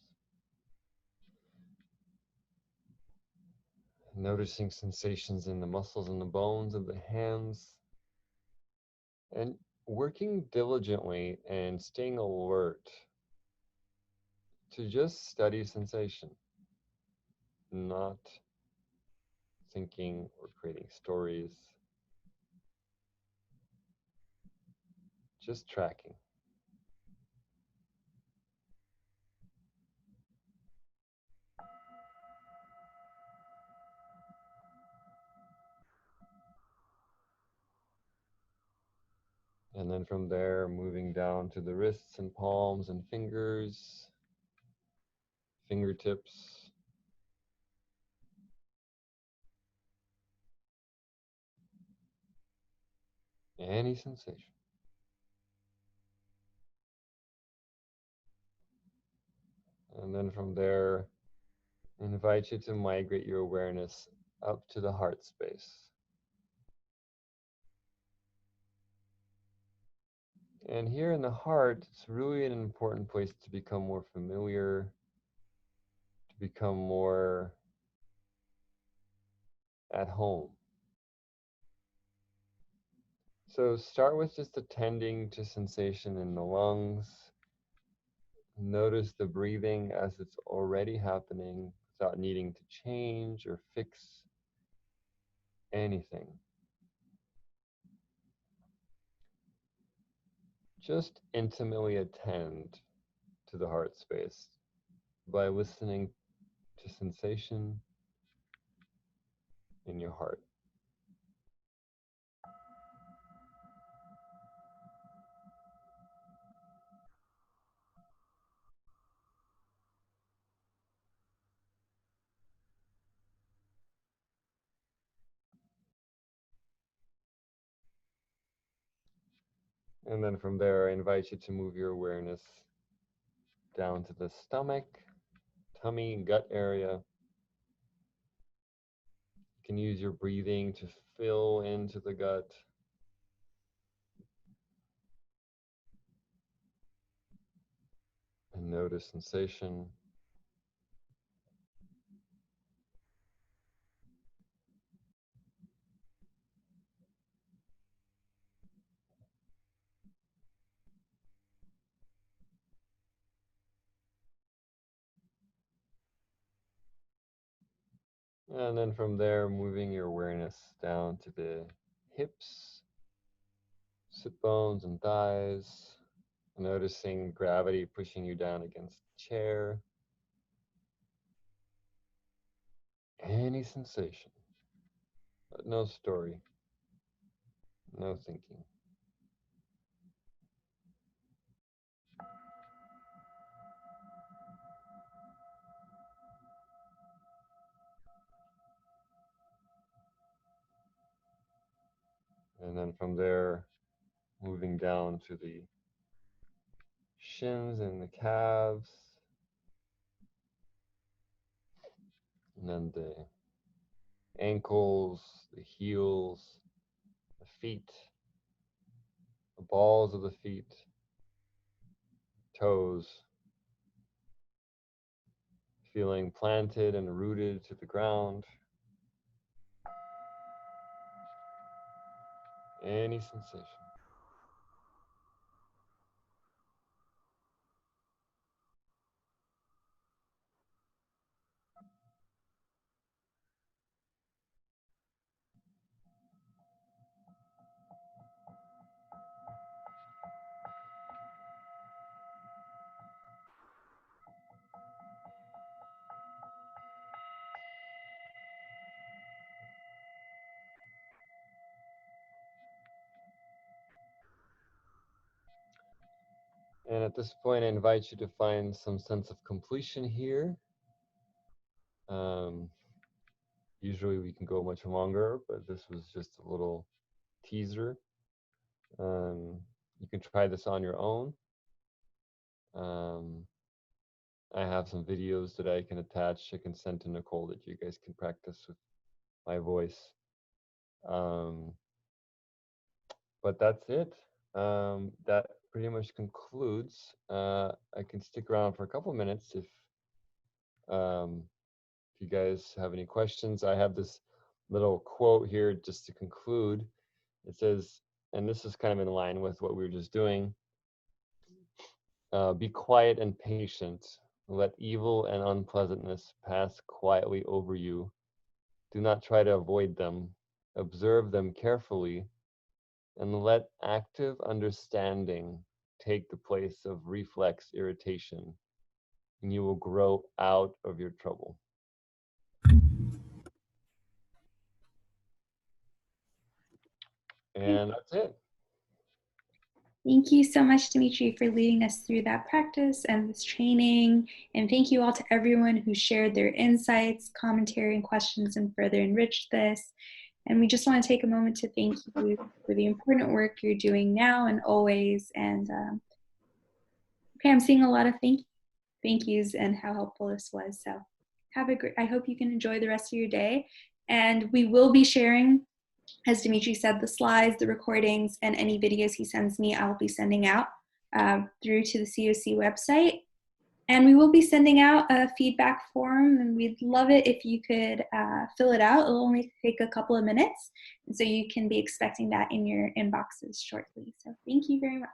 Noticing sensations in the muscles and the bones of the hands. And working diligently and staying alert to just study sensation, not thinking or creating stories, just tracking. And then from there, moving down to the wrists and palms and fingers, fingertips. Any sensation. And then from there, I invite you to migrate your awareness up to the heart space. And here in the heart, it's really an important place to become more familiar, to become more at home. So start with just attending to sensation in the lungs. Notice the breathing as it's already happening without needing to change or fix anything. Just intimately attend to the heart space by listening to sensation in your heart. And then from there, I invite you to move your awareness down to the stomach, tummy, and gut area. You can use your breathing to fill into the gut. And notice sensation. And then from there, moving your awareness down to the hips, sit bones, and thighs. Noticing gravity pushing you down against the chair. Any sensation, but no story, no thinking. And then from there, moving down to the shins and the calves, and then the ankles, the heels, the feet, the balls of the feet, toes, feeling planted and rooted to the ground. Any sensation. And at this point, I invite you to find some sense of completion here. Usually we can go much longer, but this was just a little teaser. You can try this on your own. I have some videos that I can attach. I can send to Nicole that you guys can practice with my voice. But that's it. That pretty much concludes. I can stick around for a couple minutes if you guys have any questions. I have this little quote here just to conclude. It says, and this is kind of in line with what we were just doing, be quiet and patient. Let evil and unpleasantness pass quietly over you. Do not try to avoid them. Observe them carefully and let active understanding take the place of reflex irritation, and you will grow out of your trouble. And that's it. Thank you so much, Dimitri, for leading us through that practice and this training. And thank you all to everyone who shared their insights, commentary, and questions and further enriched this. And we just want to take a moment to thank you for the important work you're doing now and always. And okay, I'm seeing a lot of thank yous and how helpful this was. So have a great, I hope you can enjoy the rest of your day. And we will be sharing, as Dimitri said, the slides, the recordings, and any videos he sends me, I'll be sending out through to the CoC website. And we will be sending out a feedback form, and we'd love it if you could fill it out. It'll only take a couple of minutes, and so you can be expecting that in your inboxes shortly. So thank you very much.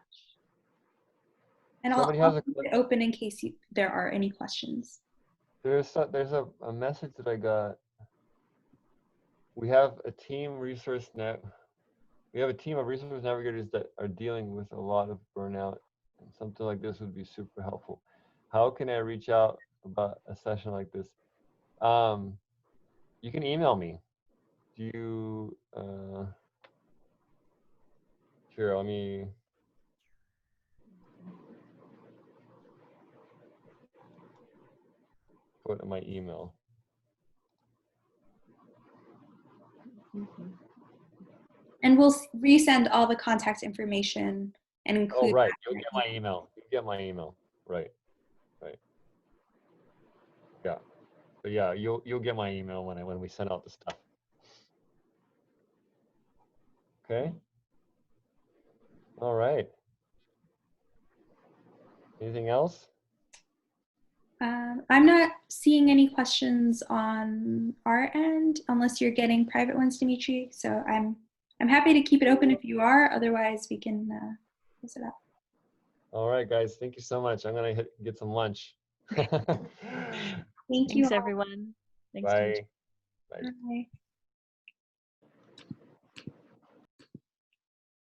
And I'll keep it open in case there are any questions. There's a message that I got. we have a team resource net. We have a team of resource navigators that are dealing with a lot of burnout, and something like this would be super helpful. How can I reach out about a session like this? You can email me. Do you, here, let me, put in my email. And we'll resend all the contact information and Oh, include right. that You'll in get the my email. You get my email. Right. Right. Yeah. But yeah, you'll get my email when we send out the stuff. Okay. All right. Anything else? I'm not seeing any questions on our end unless you're getting private ones, Dimitri. So I'm happy to keep it open if you are. Otherwise, we can close it up. All right, guys. Thank you so much. I'm gonna get some lunch. Thank you. Thanks, all. everyone. Thanks, Bye. Bye. Bye.